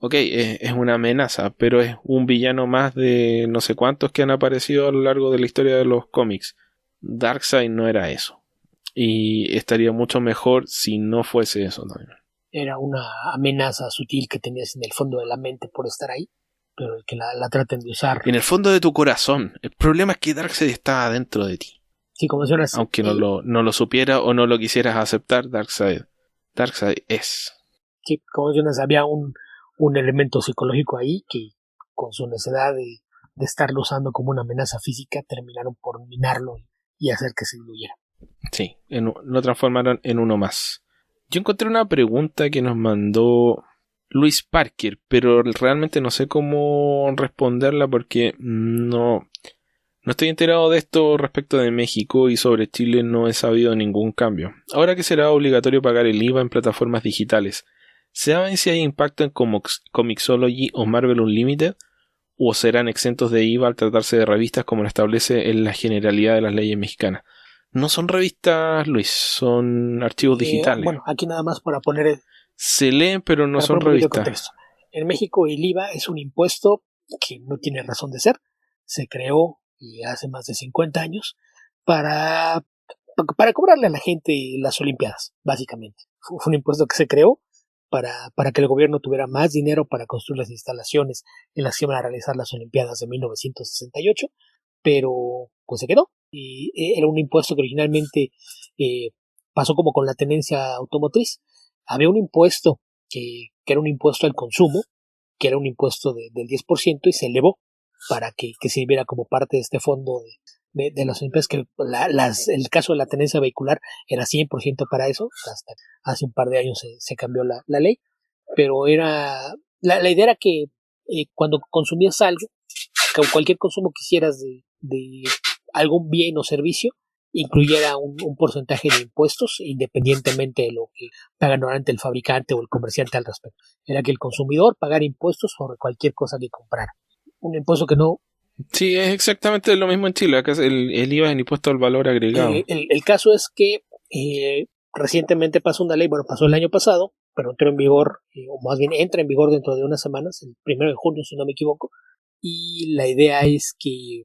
ok, es una amenaza, pero es un villano más de no sé cuántos que han aparecido a lo largo de la historia de los cómics. Darkseid no era eso. Y estaría mucho mejor si no fuese eso también. Era una amenaza sutil que tenías en el fondo de la mente por estar ahí. pero el que la traten de usar. En el fondo de tu corazón. El problema es que Darkseid está adentro de ti. Sí, como mencionas. Aunque no lo supiera o no lo quisieras aceptar, Darkseid es. Sí, como mencionas, había un elemento psicológico ahí que con su necesidad de estarlo usando como una amenaza física terminaron por minarlo y hacer que se diluyera. Sí, lo transformaron en uno más. Yo encontré una pregunta que nos mandó Luis Parker, pero realmente no sé cómo responderla porque no estoy enterado de esto respecto de México y sobre Chile no he sabido ningún cambio. Ahora que será obligatorio pagar el IVA en plataformas digitales, ¿saben si hay impacto en Comixology o Marvel Unlimited? ¿O serán exentos de IVA al tratarse de revistas como lo establece en la generalidad de las leyes mexicanas? No son revistas, Luis, son archivos digitales. Bueno, aquí nada más para poner... Se leen, pero no son revistas. En México el IVA es un impuesto que no tiene razón de ser. Se creó hace más de 50 años para cobrarle a la gente las Olimpiadas, básicamente. Fue un impuesto que se creó para que el gobierno tuviera más dinero para construir las instalaciones en las que iban a realizar las Olimpiadas de 1968, pero pues se quedó. Y era un impuesto que originalmente pasó como con la tenencia automotriz. Había un impuesto que era un impuesto al consumo, que era un impuesto del 10% y se elevó para que sirviera como parte de este fondo de las Olimpiadas, que el caso de la tenencia vehicular era 100% para eso. Hasta hace un par de años se cambió la ley, pero era la idea era que cuando consumías algo, cualquier consumo que hicieras de algún bien o servicio, incluyera un porcentaje de impuestos independientemente de lo que paga normalmente el fabricante o el comerciante al respecto. Era que el consumidor pagara impuestos sobre cualquier cosa que comprara. Un impuesto que no... Sí, es exactamente lo mismo en Chile. Acá el IVA es el impuesto al valor agregado. El caso es que recientemente pasó una ley, bueno, pasó el año pasado, pero entró en vigor, o más bien entra en vigor dentro de unas semanas, el 1 de junio si no me equivoco, y la idea es que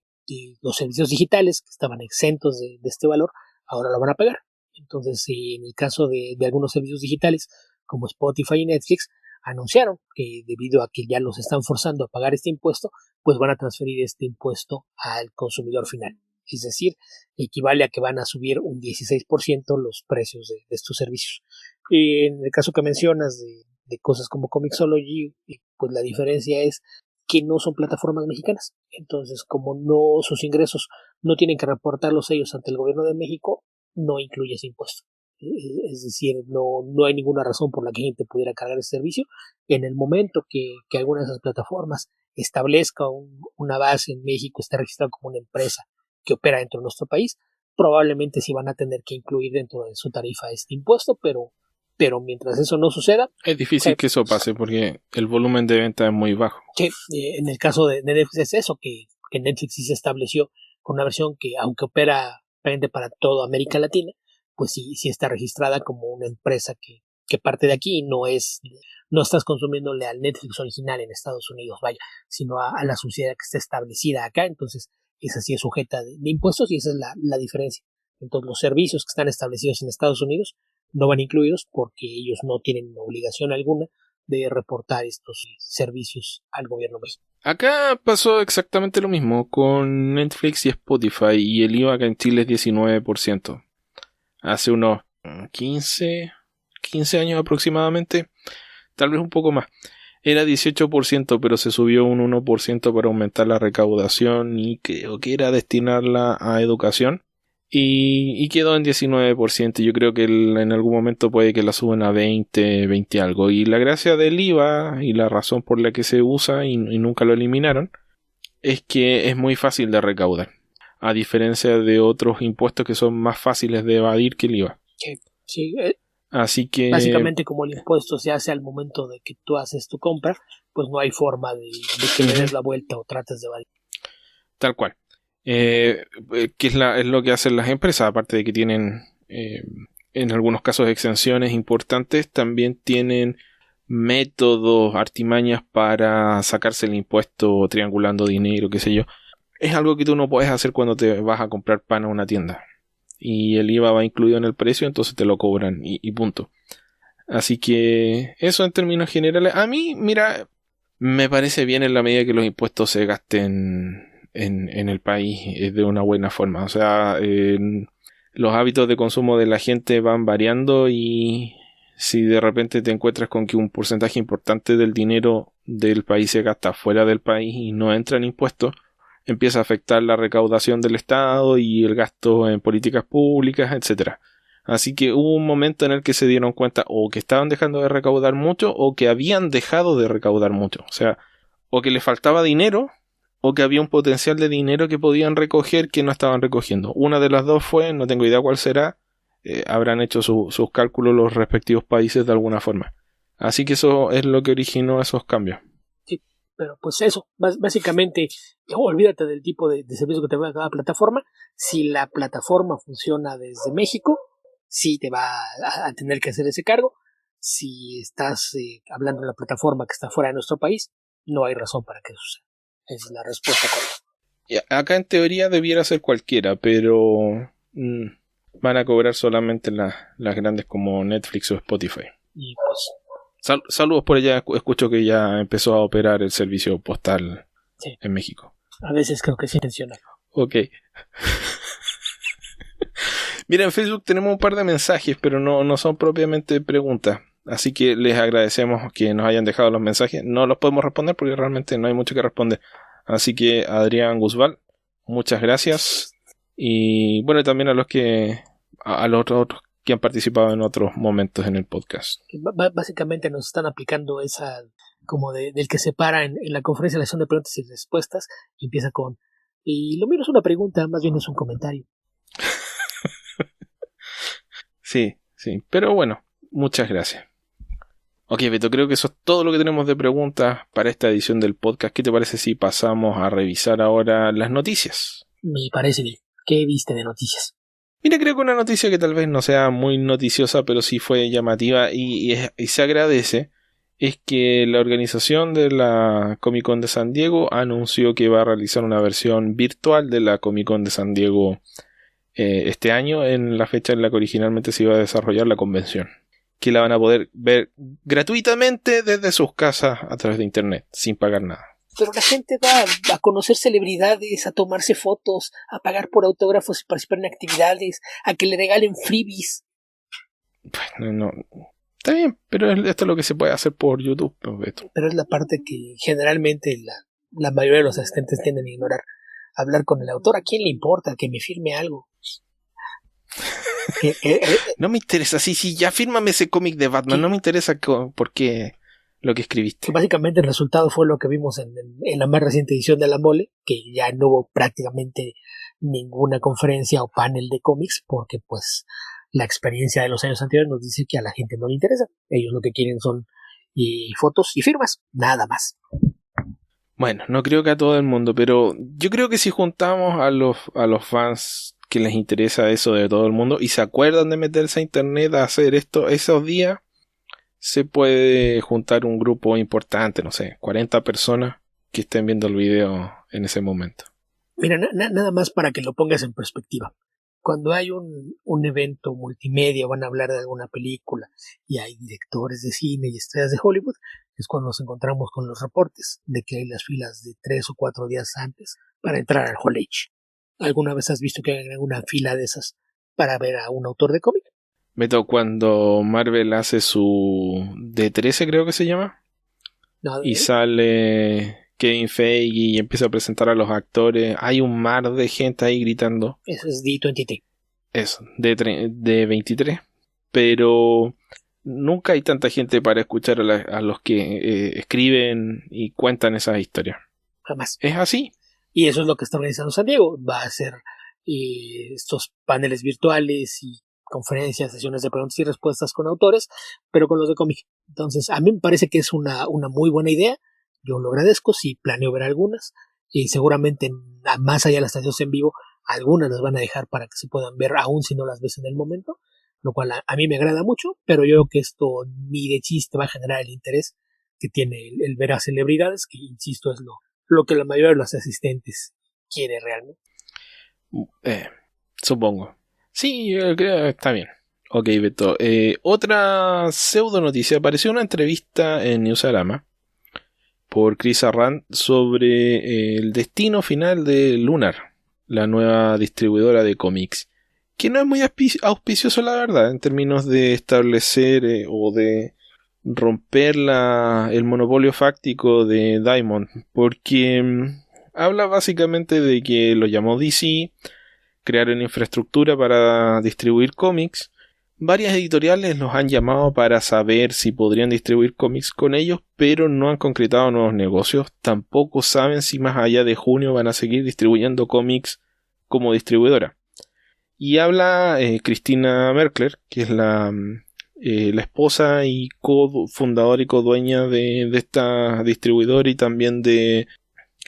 los servicios digitales que estaban exentos de este valor ahora lo van a pagar. Entonces, en el caso de algunos servicios digitales como Spotify y Netflix, anunciaron que debido a que ya los están forzando a pagar este impuesto, pues van a transferir este impuesto al consumidor final. Es decir, equivale a que van a subir un 16% los precios de estos servicios. En el caso que mencionas de cosas como Comixology, pues la diferencia es que no son plataformas mexicanas. Entonces, como no sus ingresos no tienen que reportarlos ellos ante el gobierno de México, no incluye ese impuesto. Es decir, no hay ninguna razón por la que gente pudiera cargar ese servicio. En el momento que alguna de esas plataformas establezca una base en México, esté registrada como una empresa que opera dentro de nuestro país, probablemente sí van a tener que incluir dentro de su tarifa este impuesto, pero mientras eso no suceda... Es difícil que eso pase porque el volumen de venta es muy bajo. Sí, en el caso de Netflix es eso, que Netflix sí se estableció con una versión que, aunque opera para toda América Latina, pues sí está registrada como una empresa que parte de aquí y no estás consumiéndole al Netflix original en Estados Unidos, vaya, sino a la sociedad que está establecida acá. Entonces esa sí es sujeta de impuestos y esa es la diferencia. Entonces los servicios que están establecidos en Estados Unidos no van incluidos porque ellos no tienen obligación alguna de reportar estos servicios al gobierno mexicano. Acá pasó exactamente lo mismo con Netflix y Spotify y el IVA acá en Chile es 19%. Hace unos 15 años aproximadamente, tal vez un poco más. Era 18%, pero se subió un 1% para aumentar la recaudación y creo que era destinarla a educación. Y quedó en 19%. Yo creo que en algún momento puede que la suban a 20 algo. Y la gracia del IVA y la razón por la que se usa y nunca lo eliminaron es que es muy fácil de recaudar. A diferencia de otros impuestos que son más fáciles de evadir que el IVA. Sí. Así que... Básicamente, como el impuesto se hace al momento de que tú haces tu compra, pues no hay forma de que le des la vuelta o trates de evadir. Tal cual. Que es lo que hacen las empresas, aparte de que tienen en algunos casos exenciones importantes, también tienen métodos, artimañas para sacarse el impuesto triangulando dinero, qué sé yo. Es algo que tú no puedes hacer cuando te vas a comprar pan a una tienda y el IVA va incluido en el precio, entonces te lo cobran y punto. Así que eso en términos generales. A mí, mira, Me parece bien en la medida que los impuestos se gasten en el país de una buena forma. O sea, los hábitos de consumo de la gente van variando y si de repente te encuentras con que un porcentaje importante del dinero del país se gasta fuera del país y no entra en impuestos, empieza a afectar la recaudación del Estado y el gasto en políticas públicas, etcétera. Así que hubo un momento en el que se dieron cuenta o que estaban dejando de recaudar mucho o que habían dejado de recaudar mucho. O sea, o que les faltaba dinero o que había un potencial de dinero que podían recoger que no estaban recogiendo. Una de las dos fue, no tengo idea cuál será, habrán hecho sus cálculos los respectivos países de alguna forma. Así que eso es lo que originó esos cambios. Sí, pero pues eso, básicamente, olvídate del tipo de servicio que te va a cada plataforma. Si la plataforma funciona desde México, sí te va a tener que hacer ese cargo. Si estás hablando de la plataforma que está fuera de nuestro país, no hay razón para que eso suceda. Esa es la respuesta correcta. Acá en teoría debiera ser cualquiera, pero van a cobrar solamente las grandes como Netflix o Spotify. Y pues saludos por allá, escucho que ya empezó a operar el servicio postal en México. A veces creo que es intencional. Ok. Mira, en Facebook tenemos un par de mensajes, pero no son propiamente preguntas. Así que les agradecemos que nos hayan dejado los mensajes. No los podemos responder porque realmente no hay mucho que responder. Así que Adrián Guzbal, muchas gracias. Y bueno, también a los otros que han participado en otros momentos en el podcast. Básicamente nos están aplicando esa como del que se para en la conferencia de la sesión de preguntas y respuestas y empieza con y lo mío no es una pregunta, más bien es un comentario. Sí, pero bueno, muchas gracias. Ok, Beto, creo que eso es todo lo que tenemos de preguntas para esta edición del podcast. ¿Qué te parece si pasamos a revisar ahora las noticias? Me parece bien. ¿Qué viste de noticias? Mira, creo que una noticia que tal vez no sea muy noticiosa, pero sí fue llamativa y se agradece, es que la organización de la Comic Con de San Diego anunció que va a realizar una versión virtual de la Comic Con de San Diego este año, en la fecha en la que originalmente se iba a desarrollar la convención, que la van a poder ver gratuitamente desde sus casas a través de internet, sin pagar nada. Pero la gente va a conocer celebridades, a tomarse fotos, a pagar por autógrafos y participar en actividades, a que le regalen freebies. Pues no. Está bien, pero esto es lo que se puede hacer por YouTube. Pero es la parte que generalmente la mayoría de los asistentes tienden a ignorar. Hablar con el autor, ¿a quién le importa que me firme algo? No me interesa, sí, ya fírmame ese cómic de Batman, no me interesa por qué lo que escribiste. Básicamente el resultado fue lo que vimos en la más reciente edición de La Mole, que ya no hubo prácticamente ninguna conferencia o panel de cómics, porque pues la experiencia de los años anteriores nos dice que a la gente no le interesa. Ellos lo que quieren son fotos y firmas, nada más. Bueno, no creo que a todo el mundo, pero yo creo que si juntamos a los fans que les interesa eso de todo el mundo y se acuerdan de meterse a internet a hacer esto esos días, se puede juntar un grupo importante, no sé, 40 personas que estén viendo el video en ese momento. Mira, nada más para que lo pongas en perspectiva. Cuando hay un evento multimedia, van a hablar de alguna película y hay directores de cine y estrellas de Hollywood, es cuando nos encontramos con los reportes de que hay las filas de 3 o 4 días antes para entrar al Hall H. ¿Alguna vez has visto que hay alguna fila de esas para ver a un autor de cómic? Beto, cuando Marvel hace su D13, creo que se llama, y sale Kevin Feige y empieza a presentar a los actores, hay un mar de gente ahí gritando. Eso es D23. Eso, D23. Pero nunca hay tanta gente para escuchar a los que escriben y cuentan esas historias. Jamás. ¿Es así? Y eso es lo que está organizando San Diego. Va a hacer estos paneles virtuales y conferencias, sesiones de preguntas y respuestas con autores, pero con los de cómic. Entonces, a mí me parece que es una muy buena idea. Yo lo agradezco, sí planeo ver algunas. Y seguramente, más allá de las estaciones en vivo, algunas las van a dejar para que se puedan ver, aún si no las ves en el momento, lo cual a mí me agrada mucho, pero yo creo que esto ni de chiste va a generar el interés que tiene el ver a celebridades, que insisto es lo que la mayoría de los asistentes quiere realmente. Supongo. Sí, yo creo que está bien. Ok, Beto. Otra pseudo noticia. Apareció una entrevista en Newsarama por Chris Arrant sobre el destino final de Lunar, la nueva distribuidora de cómics, que no es muy auspicioso, la verdad, en términos de establecer o de romper el monopolio fáctico de Diamond, porque habla básicamente de que lo llamó DC, crearon infraestructura para distribuir cómics. Varias editoriales los han llamado para saber si podrían distribuir cómics con ellos, pero no han concretado nuevos negocios. Tampoco saben si más allá de junio van a seguir distribuyendo cómics como distribuidora. Y habla Christina Merkler, que es la esposa y cofundadora y codueña de esta distribuidora y también de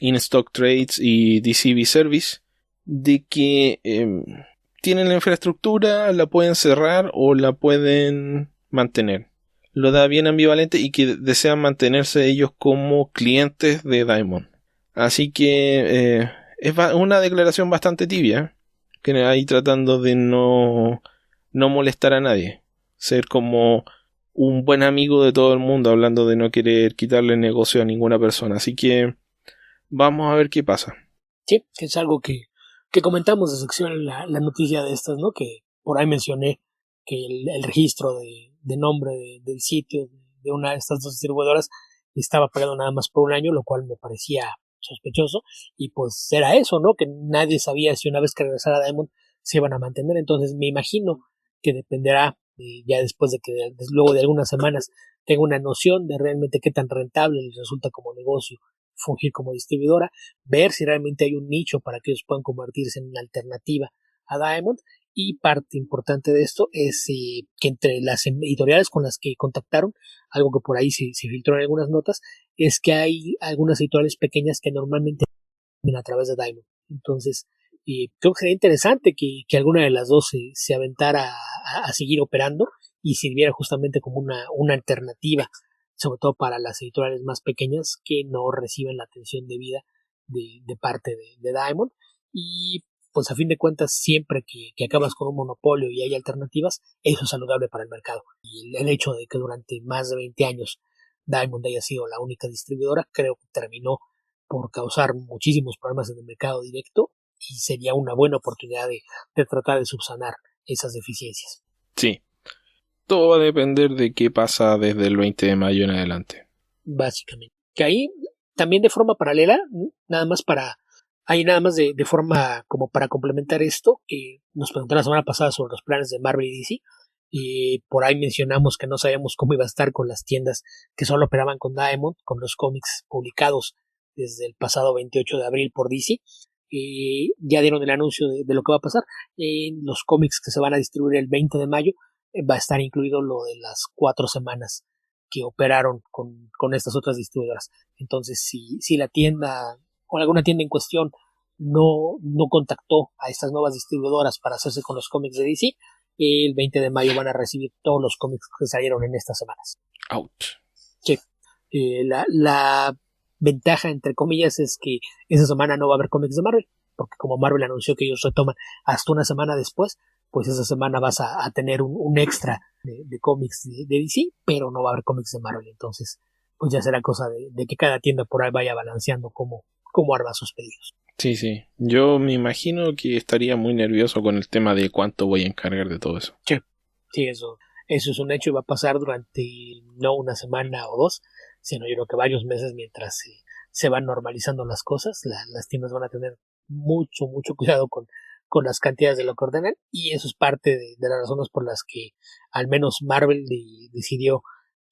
InStock Trades y DCB Service, de que tienen la infraestructura, la pueden cerrar o la pueden mantener. Lo da bien ambivalente y que desean mantenerse ellos como clientes de Diamond. Así que es una declaración bastante tibia, que ahí tratando de no molestar a nadie. Ser como un buen amigo de todo el mundo, hablando de no querer quitarle negocio a ninguna persona. Así que vamos a ver qué pasa. Sí, que es algo que comentamos de sección la noticia de estas, ¿no? Que por ahí mencioné que el registro de nombre del sitio de una de estas dos distribuidoras estaba pagado nada más por un año, lo cual me parecía sospechoso, y pues era eso, ¿no? Que nadie sabía si una vez que regresara Diamond se iban a mantener. Entonces me imagino que dependerá ya después de que luego de algunas semanas tenga una noción de realmente qué tan rentable les resulta como negocio fungir como distribuidora, ver si realmente hay un nicho para que ellos puedan convertirse en una alternativa a Diamond. Y parte importante de esto es que entre las editoriales con las que contactaron, algo que por ahí se filtró en algunas notas, es que hay algunas editoriales pequeñas que normalmente vienen a través de Diamond. Entonces creo que sería interesante que alguna de las dos se aventara a seguir operando y sirviera justamente como una alternativa, sobre todo para las editoriales más pequeñas que no reciben la atención debida de parte de Diamond. Y pues a fin de cuentas, siempre que acabas con un monopolio y hay alternativas, eso es saludable para el mercado. Y el hecho de que durante más de 20 años Diamond haya sido la única distribuidora, creo que terminó por causar muchísimos problemas en el mercado directo y sería una buena oportunidad de tratar de subsanar esas deficiencias. Sí. Todo va a depender de qué pasa desde el 20 de mayo en adelante. Básicamente. Que ahí también de forma paralela, nada más de forma como para complementar esto, que nos preguntó la semana pasada sobre los planes de Marvel y DC, y por ahí mencionamos que no sabíamos cómo iba a estar con las tiendas que solo operaban con Diamond, con los cómics publicados desde el pasado 28 de abril por DC. Ya dieron el anuncio de lo que va a pasar. Los cómics que se van a distribuir el 20 de mayo va a estar incluido lo de las 4 semanas que operaron con estas otras distribuidoras. Entonces, si la tienda o alguna tienda en cuestión no contactó a estas nuevas distribuidoras para hacerse con los cómics de DC, el 20 de mayo van a recibir todos los cómics que salieron en estas semanas. Ouch. Sí. La ventaja, entre comillas, es que esa semana no va a haber cómics de Marvel, porque como Marvel anunció que ellos retoman hasta una semana después, pues esa semana vas a tener un extra de cómics de DC, pero no va a haber cómics de Marvel. Entonces, pues ya será cosa de que cada tienda por ahí vaya balanceando cómo arma sus pedidos. Sí, sí. Yo me imagino que estaría muy nervioso con el tema de cuánto voy a encargar de todo eso. Sí, eso es un hecho y va a pasar durante no una semana o dos, sino yo creo que varios meses mientras se van normalizando las cosas. Las tiendas van a tener mucho cuidado con las cantidades de lo que ordenan, y eso es parte de las razones por las que al menos Marvel decidió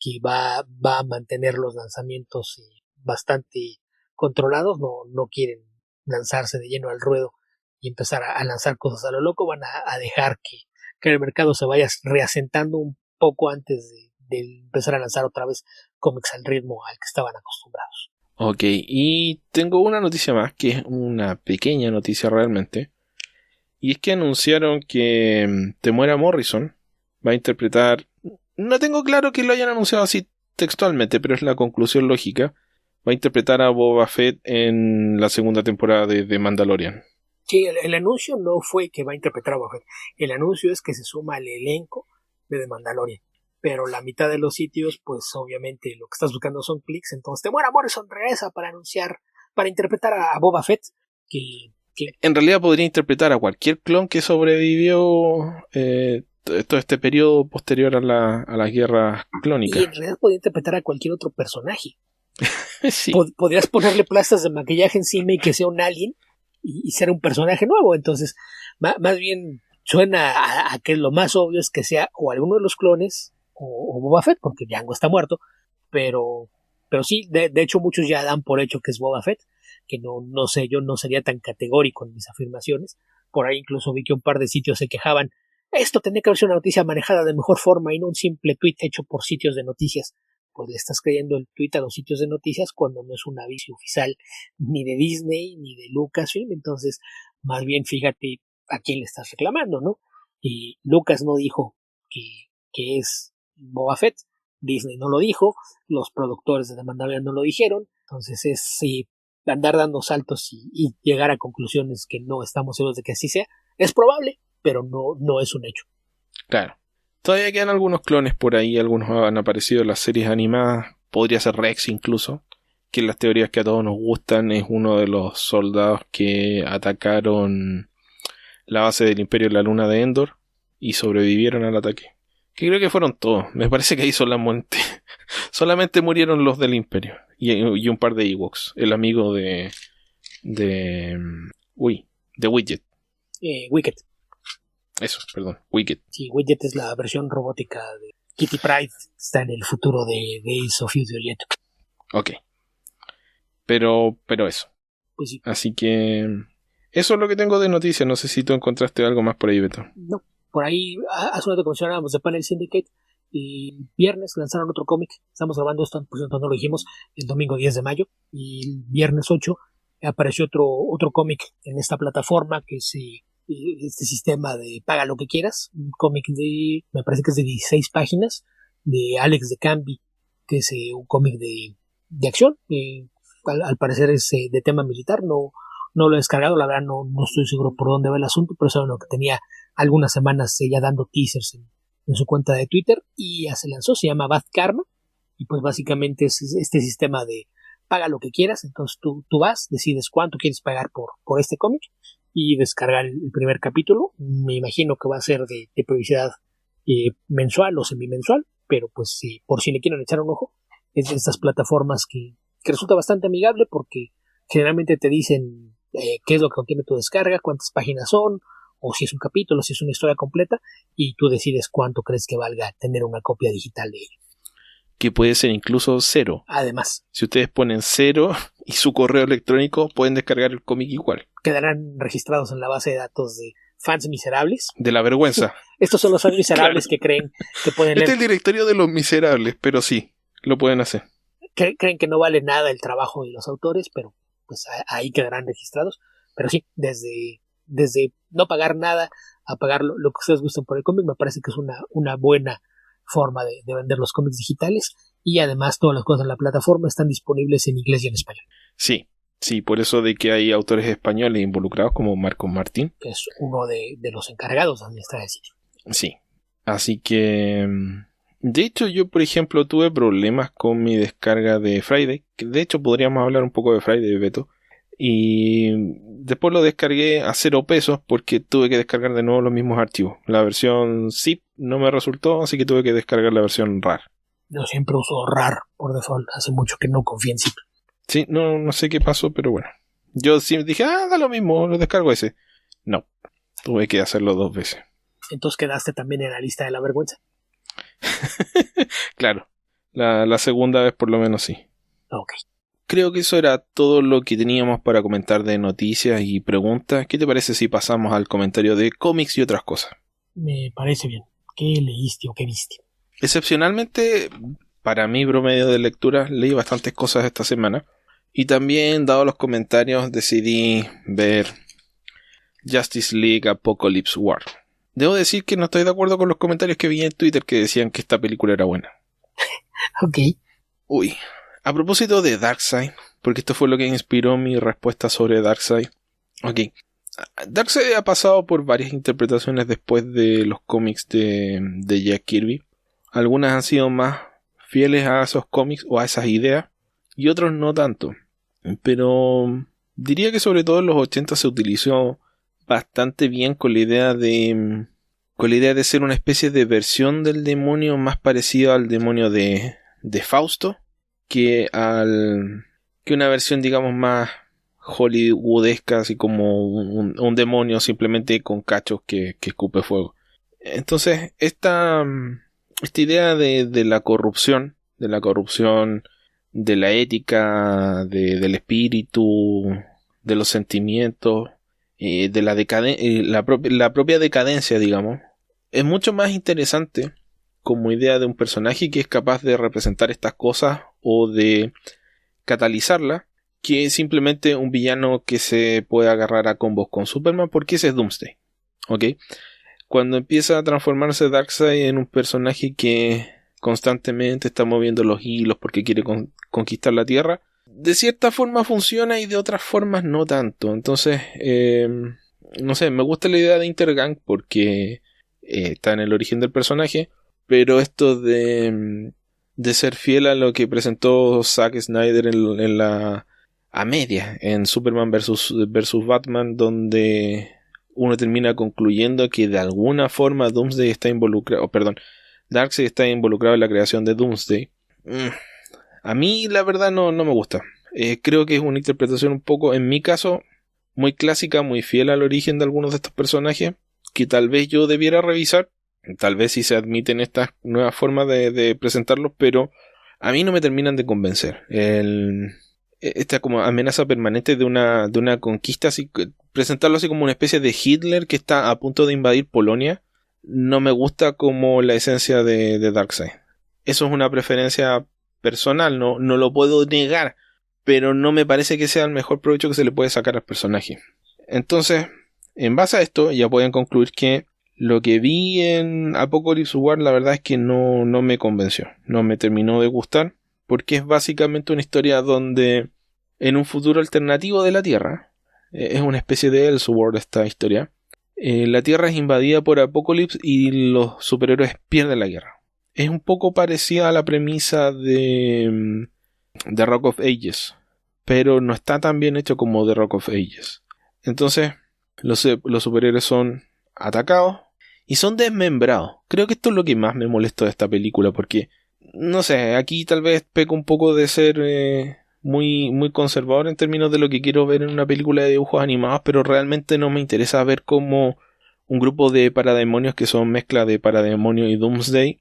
que va a mantener los lanzamientos bastante controlados. No quieren lanzarse de lleno al ruedo y empezar a lanzar cosas a lo loco. Van a dejar que el mercado se vaya reasentando un poco antes de empezar a lanzar otra vez cómics al ritmo al que estaban acostumbrados. Ok, y tengo una noticia más, que es una pequeña noticia realmente, y es que anunciaron que Temuera Morrison va a interpretar, no tengo claro que lo hayan anunciado así textualmente, pero es la conclusión lógica, va a interpretar a Boba Fett en la segunda temporada de Mandalorian. Sí, el anuncio no fue que va a interpretar a Boba Fett, el anuncio es que se suma al elenco de The Mandalorian. pero la mitad de los sitios, pues obviamente lo que estás buscando son clics, entonces Temuera Morrison regresa para anunciar, para interpretar a Boba Fett, que en realidad podría interpretar a cualquier clon que sobrevivió todo este periodo posterior a las guerras clónicas. Y en realidad podría interpretar a cualquier otro personaje. Sí. Podrías ponerle plastas de maquillaje encima y que sea un alien y ser un personaje nuevo. Entonces, más bien suena a que lo más obvio es que sea o alguno de los clones o Boba Fett, porque Django está muerto. Pero sí, de hecho muchos ya dan por hecho que es Boba Fett, que no sé, yo no sería tan categórico en mis afirmaciones. Por ahí incluso vi que un par de sitios se quejaban. Esto tendría que haber sido una noticia manejada de mejor forma y no un simple tweet hecho por sitios de noticias. Pues le estás creyendo el tweet a los sitios de noticias cuando no es un aviso oficial ni de Disney ni de Lucasfilm. Entonces, más bien fíjate a quién le estás reclamando, ¿no? Y Lucas no dijo que es Boba Fett, Disney no lo dijo, los productores de The Mandalorian no lo dijeron. Entonces es andar dando saltos y llegar a conclusiones que no estamos seguros de que así sea. Es probable, pero no es un hecho. Claro. Todavía quedan algunos clones por ahí, algunos han aparecido en las series animadas, podría ser Rex incluso, que en las teorías que a todos nos gustan es uno de los soldados que atacaron la base del Imperio de la Luna de Endor y sobrevivieron al ataque. Que creo que fueron todos, me parece que ahí solamente murieron los del Imperio y un par de Ewoks, el amigo de Widget. Wicket. Eso, perdón, Wicket. Sí, Widget es la versión robótica de Kitty Pryde, está en el futuro de Days of Future Jet. Ok. Pero eso. Pues sí. Así que eso es lo que tengo de noticias. No sé si tú encontraste algo más por ahí, Beto. No, por ahí hace un rato que mencionábamos de Panel Syndicate y viernes lanzaron otro cómic. Estamos grabando esto, por cierto no lo dijimos, el domingo 10 de mayo y el viernes 8 apareció otro cómic en esta plataforma que es este sistema de paga lo que quieras, un cómic me parece que es de 16 páginas de Alex de Cambi, que es un cómic de acción, al parecer es de tema militar. No lo he descargado, la verdad no estoy seguro por dónde va el asunto, pero saben lo que tenía algunas semanas ya dando teasers en su cuenta de Twitter y ya se lanzó, se llama Bad Karma y pues básicamente es este sistema de paga lo que quieras. Entonces tú vas, decides cuánto quieres pagar por este cómic y descargar el primer capítulo. Me imagino que va a ser de periodicidad mensual o semimensual, pero pues por si le quieren echar un ojo, es de estas plataformas que resulta bastante amigable porque generalmente te dicen qué es lo que contiene tu descarga, cuántas páginas son, o si es un capítulo, si es una historia completa, y tú decides cuánto crees que valga tener una copia digital de ello. Que puede ser incluso 0. Además, si ustedes ponen 0 y su correo electrónico, pueden descargar el cómic igual. Quedarán registrados en la base de datos de fans miserables. De la vergüenza. Estos son los fans miserables claro. Que creen que pueden leer. Este es el directorio de los miserables, pero sí, lo pueden hacer. Creen que no vale nada el trabajo de los autores, pero pues ahí quedarán registrados. Pero sí, desde no pagar nada a pagar lo que ustedes gusten por el cómic, me parece que es una buena forma de vender los cómics digitales, y además todas las cosas en la plataforma están disponibles en inglés y en español. Sí, por eso de que hay autores españoles involucrados como Marcos Martín, que es uno de los encargados de administrar el sitio. Sí, así que de hecho yo por ejemplo tuve problemas con mi descarga de Friday, que de hecho podríamos hablar un poco de Friday, Beto, y después lo descargué a 0 pesos porque tuve que descargar de nuevo los mismos archivos. La versión zip no me resultó, así que tuve que descargar la versión RAR. Yo siempre uso RAR por default, hace mucho que no confío en zip. Sí, no sé qué pasó, pero bueno. Yo sí dije, da lo mismo, lo descargo ese. No, tuve que hacerlo 2 veces. Entonces quedaste también en la lista de la vergüenza. Claro, la segunda vez por lo menos sí. Ok. Creo que eso era todo lo que teníamos para comentar de noticias y preguntas. ¿Qué te parece si pasamos al comentario de cómics y otras cosas? Me parece bien. ¿Qué leíste o qué viste? Excepcionalmente, para mi promedio de lectura, leí bastantes cosas esta semana. Y también, dado los comentarios, decidí ver Justice League Apocalypse War. Debo decir que no estoy de acuerdo con los comentarios que vi en Twitter que decían que esta película era buena. Ok. Uy, a propósito de Darkseid, porque esto fue lo que inspiró mi respuesta sobre Darkseid. Ok, Darkseid ha pasado por varias interpretaciones después de los cómics de Jack Kirby. Algunas han sido más fieles a esos cómics o a esas ideas y otros no tanto. Pero diría que sobre todo en los 80 se utilizó bastante bien con la idea de ser una especie de versión del demonio más parecido al demonio de Fausto que una versión, digamos, más hollywoodesca, así como un demonio simplemente con cachos que escupe fuego. Entonces, esta idea de la corrupción, de la ética, del espíritu, de los sentimientos, de la propia decadencia, digamos, es mucho más interesante como idea de un personaje que es capaz de representar estas cosas o de catalizarlas, que simplemente un villano que se puede agarrar a combos con Superman, porque ese es Doomsday. ¿Ok? Cuando empieza a transformarse Darkseid en un personaje que constantemente está moviendo los hilos porque quiere conquistar la Tierra, de cierta forma funciona y de otras formas no tanto. Entonces, no sé, me gusta la idea de Intergang porque está en el origen del personaje, pero esto de ser fiel a lo que presentó Zack Snyder a media en Superman versus Batman, donde uno termina concluyendo que de alguna forma Doomsday está involucrado, Darkseid está involucrado en la creación de Doomsday. A mí la verdad no me gusta. Creo que es una interpretación un poco, en mi caso, muy clásica, muy fiel al origen de algunos de estos personajes, que tal vez yo debiera revisar. Tal vez si se admiten estas nuevas formas de presentarlos, pero a mí no me terminan de convencer. Esta como amenaza permanente de una conquista, así, presentarlo así como una especie de Hitler que está a punto de invadir Polonia, no me gusta como la esencia de Darkseid. Eso es una preferencia personal, no lo puedo negar, pero no me parece que sea el mejor provecho que se le puede sacar al personaje. Entonces, en base a esto, ya pueden concluir que lo que vi en Apocalypse War, la verdad es que no me convenció, no me terminó de gustar, porque es básicamente una historia donde en un futuro alternativo de la Tierra, es una especie de Elseworld esta historia, la Tierra es invadida por Apocalypse y los superhéroes pierden la guerra. Es un poco parecida a la premisa de Rock of Ages, pero no está tan bien hecho como The Rock of Ages. Entonces, los superhéroes son atacados y son desmembrados. Creo que esto es lo que más me molestó de esta película, porque, no sé, aquí tal vez peco un poco de ser muy, muy conservador en términos de lo que quiero ver en una película de dibujos animados, pero realmente no me interesa ver cómo un grupo de parademonios que son mezcla de Parademonio y Doomsday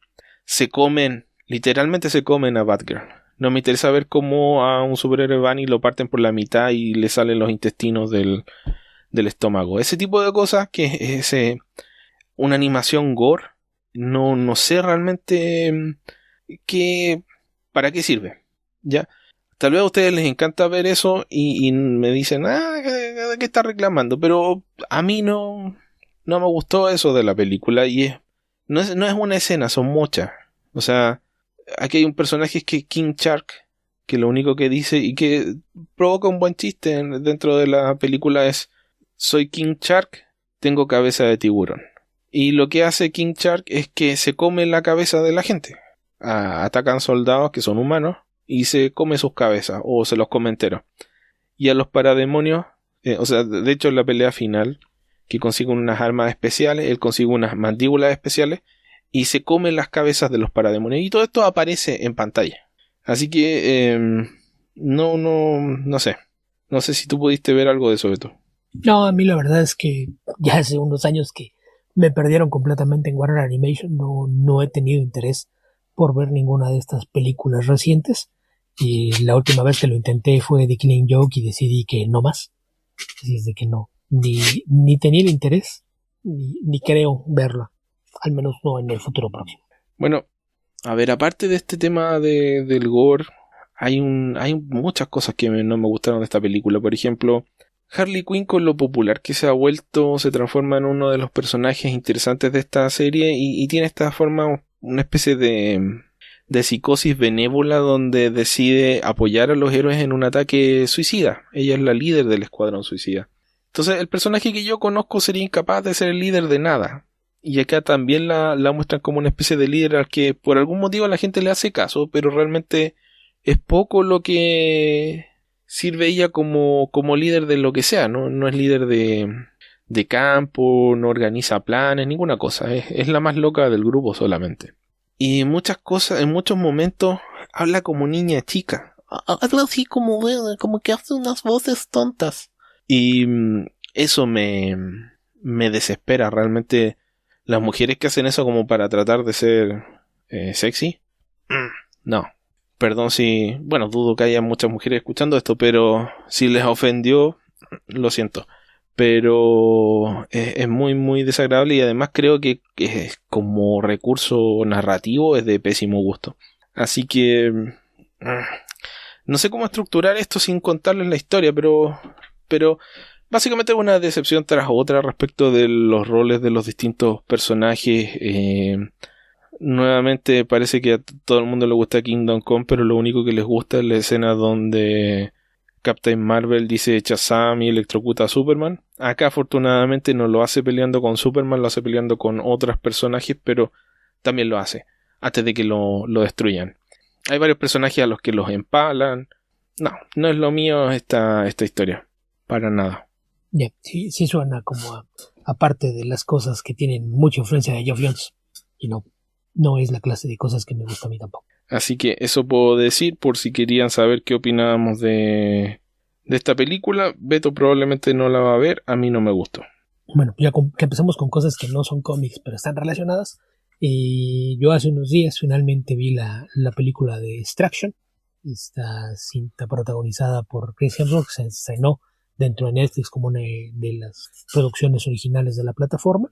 literalmente se comen a Batgirl. No me interesa ver cómo a un superhéroe van y lo parten por la mitad y le salen los intestinos del estómago. Ese tipo de cosas que es una animación gore. No sé realmente para qué sirve. ¿Ya? Tal vez a ustedes les encanta ver eso y me dicen, ¿de qué está reclamando? Pero a mí no me gustó eso de la película y no es una escena, son muchas. O sea, aquí hay un personaje que es King Shark, que lo único que dice y que provoca un buen chiste dentro de la película es: soy King Shark, tengo cabeza de tiburón. Y lo que hace King Shark es que se come la cabeza de la gente. Atacan soldados que son humanos y se come sus cabezas o se los come enteros. Y a los parademonios, o sea, de hecho en la pelea final, que consigue unas armas especiales, él consigue unas mandíbulas especiales y se comen las cabezas de los parademonios. Y todo esto aparece en pantalla. Así que no sé. No sé si tú pudiste ver algo de eso, Beto. No, a mí la verdad es que ya hace unos años que me perdieron completamente en Warner Animation. No he tenido interés por ver ninguna de estas películas recientes. Y la última vez que lo intenté fue The Killing Joke y decidí que no más. Así es de que no. Ni tenía el interés, ni creo verla. Al menos no en el futuro próximo. Bueno, a ver, aparte de este tema del gore, hay muchas cosas que no me gustaron de esta película. Por ejemplo, Harley Quinn, con lo popular que se ha vuelto, se transforma en uno de los personajes interesantes de esta serie y tiene esta forma, una especie de psicosis benévola donde decide apoyar a los héroes en un ataque suicida. Ella es la líder del escuadrón suicida. Entonces el personaje que yo conozco sería incapaz de ser el líder de nada. Y acá también la muestran como una especie de líder al que por algún motivo la gente le hace caso, pero realmente es poco lo que sirve ella como líder de lo que sea, ¿no? No es líder de campo, no organiza planes, ninguna cosa. Es la más loca del grupo solamente. Y muchas cosas, en muchos momentos, habla como niña chica. Habla así como que hace unas voces tontas. Y eso me desespera. Realmente las mujeres que hacen eso como para tratar de ser sexy. No. Perdón si... Bueno, dudo que haya muchas mujeres escuchando esto, pero si les ofendió, lo siento. Pero es muy muy desagradable y además creo que como recurso narrativo es de pésimo gusto. Así que no sé cómo estructurar esto sin contarles la historia, pero básicamente es una decepción tras otra respecto de los roles de los distintos personajes. Nuevamente parece que a todo el mundo le gusta Kingdom Come, pero lo único que les gusta es la escena donde Captain Marvel dice Shazam y electrocuta a Superman. Acá afortunadamente no lo hace peleando con Superman, lo hace peleando con otros personajes, pero también lo hace antes de que lo destruyan. Hay varios personajes a los que los empalan. No es lo mío esta historia, para nada. Ya, sí, sí suena como aparte de las cosas que tienen mucha influencia de Geoff Jones. Y no es la clase de cosas que me gusta a mí tampoco. Así que eso puedo decir por si querían saber qué opinábamos de esta película. Beto probablemente no la va a ver, a mí no me gustó. Bueno, ya que empezamos con cosas que no son cómics pero están relacionadas. Yo hace unos días finalmente vi la película de Extraction, esta cinta protagonizada por Chris Hemsworth, que se estrenó dentro de Netflix como una de las producciones originales de la plataforma.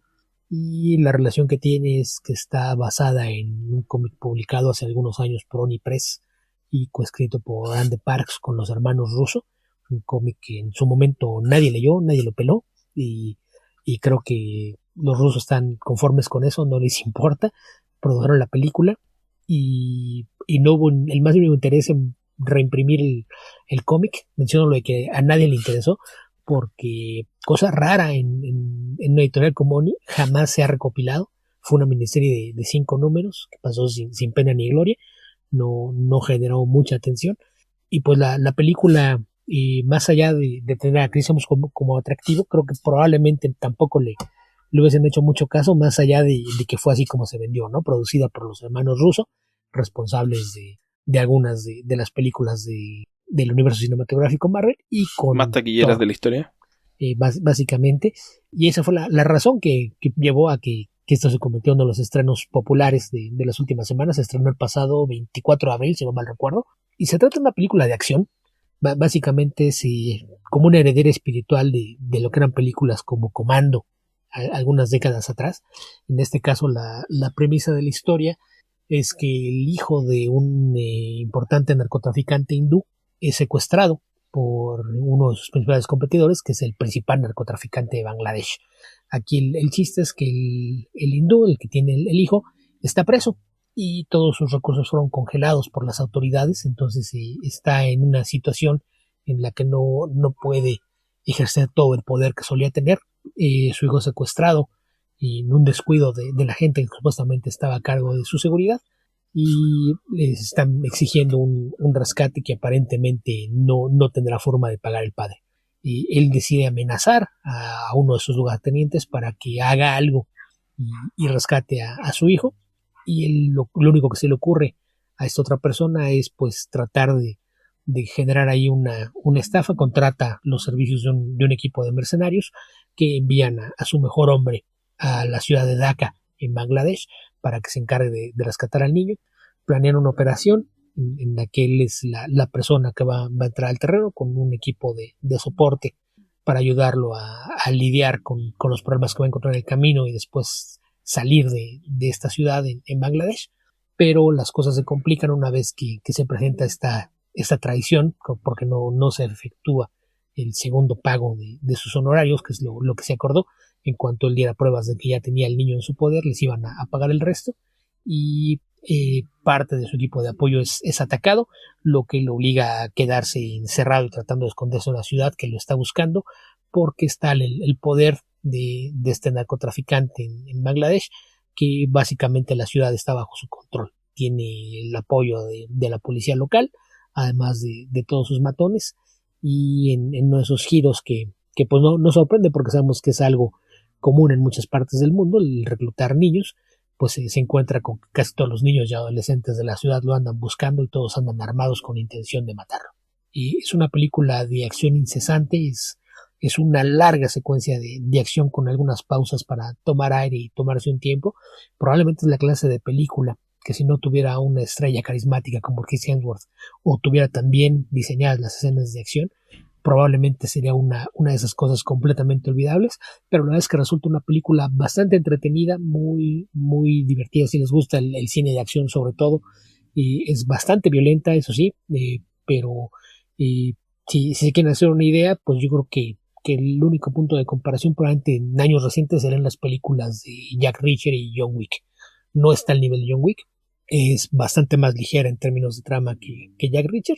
Y la relación que tiene es que está basada en un cómic publicado hace algunos años por Oni Press y coescrito por Andy Parks con los hermanos Russo, un cómic que en su momento nadie leyó, nadie lo peló, y creo que los rusos están conformes con eso, no les importa. Produjeron la película y no hubo el más mínimo interés en reimprimir el cómic. Menciono lo de que a nadie le interesó, porque cosa rara en una editorial como Oni, jamás se ha recopilado. Fue una miniserie de 5 números que pasó sin pena ni gloria, no generó mucha atención. Y pues la película, más allá de tener a Chris Evans como atractivo, creo que probablemente tampoco le hubiesen hecho mucho caso, más allá de que fue así como se vendió, ¿no? Producida por los hermanos Russo, responsables de algunas de las películas del universo cinematográfico Marvel y con más taquilleras Thor, de la historia. Básicamente. Y esa fue la razón que llevó a que esto se convirtió en uno de los estrenos populares de las últimas semanas. Se estrenó el pasado 24 de abril, si no mal recuerdo. Y se trata de una película de acción. Básicamente es como una heredera espiritual de lo que eran películas como Commando algunas décadas atrás. En este caso la premisa de la historia es que el hijo de un importante narcotraficante hindú es secuestrado por uno de sus principales competidores, que es el principal narcotraficante de Bangladesh. Aquí el chiste es que el hindú, el que tiene el hijo, está preso y todos sus recursos fueron congelados por las autoridades, entonces está en una situación en la que no puede ejercer todo el poder que solía tener. Su hijo secuestrado y en un descuido de la gente que supuestamente estaba a cargo de su seguridad, y les están exigiendo un rescate que aparentemente no tendrá forma de pagar el padre. Y él decide amenazar a uno de sus lugartenientes para que haga algo y rescate a su hijo, y lo único que se le ocurre a esta otra persona es pues tratar de generar ahí una estafa. Contrata los servicios de un equipo de mercenarios que envían a su mejor hombre a la ciudad de Dhaka en Bangladesh para que se encargue de rescatar al niño. Planean una operación en la que él es la persona que va a entrar al terreno con un equipo de soporte para ayudarlo a lidiar con los problemas que va a encontrar en el camino y después salir de esta ciudad en Bangladesh. Pero las cosas se complican una vez que se presenta esta traición, porque no se efectúa el segundo pago de sus honorarios, que es lo que se acordó. En cuanto él diera pruebas de que ya tenía el niño en su poder, les iban a pagar el resto, y parte de su equipo de apoyo es atacado, lo que lo obliga a quedarse encerrado y tratando de esconderse en una ciudad que lo está buscando porque está el poder de este narcotraficante en Bangladesh, que básicamente la ciudad está bajo su control. Tiene el apoyo de la policía local, además de todos sus matones, y en uno de esos giros que pues no sorprende, porque sabemos que es algo común en muchas partes del mundo, el reclutar niños, pues se encuentra con que casi todos los niños y adolescentes de la ciudad lo andan buscando y todos andan armados con intención de matarlo. Y es una película de acción incesante, es una larga secuencia de acción con algunas pausas para tomar aire y tomarse un tiempo. Probablemente es la clase de película que si no tuviera una estrella carismática como Chris Hemsworth o tuviera también diseñadas las escenas de acción, probablemente sería una de esas cosas completamente olvidables, pero la verdad es que resulta una película bastante entretenida, muy, muy divertida si les gusta el cine de acción sobre todo. Es bastante violenta, eso sí, pero si se quieren hacer una idea, pues yo creo que el único punto de comparación probablemente en años recientes serán las películas de Jack Reacher y John Wick. No está al nivel de John Wick, es bastante más ligera en términos de trama que Jack Reacher,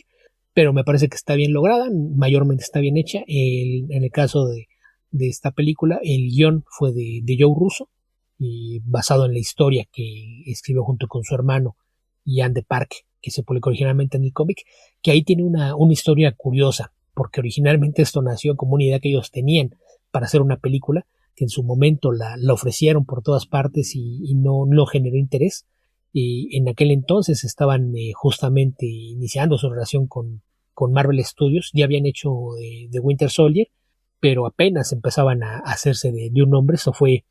pero me parece que está bien lograda, mayormente está bien hecha. En el caso de esta película, el guión fue de Joe Russo, y basado en la historia que escribió junto con su hermano Ian de Park, que se publicó originalmente en el cómic, que ahí tiene una historia curiosa, porque originalmente esto nació como una idea que ellos tenían para hacer una película, que en su momento la ofrecieron por todas partes y no generó interés. Y en aquel entonces estaban justamente iniciando su relación con Marvel Studios, ya habían hecho de Winter Soldier, pero apenas empezaban a hacerse de un nombre. Eso fue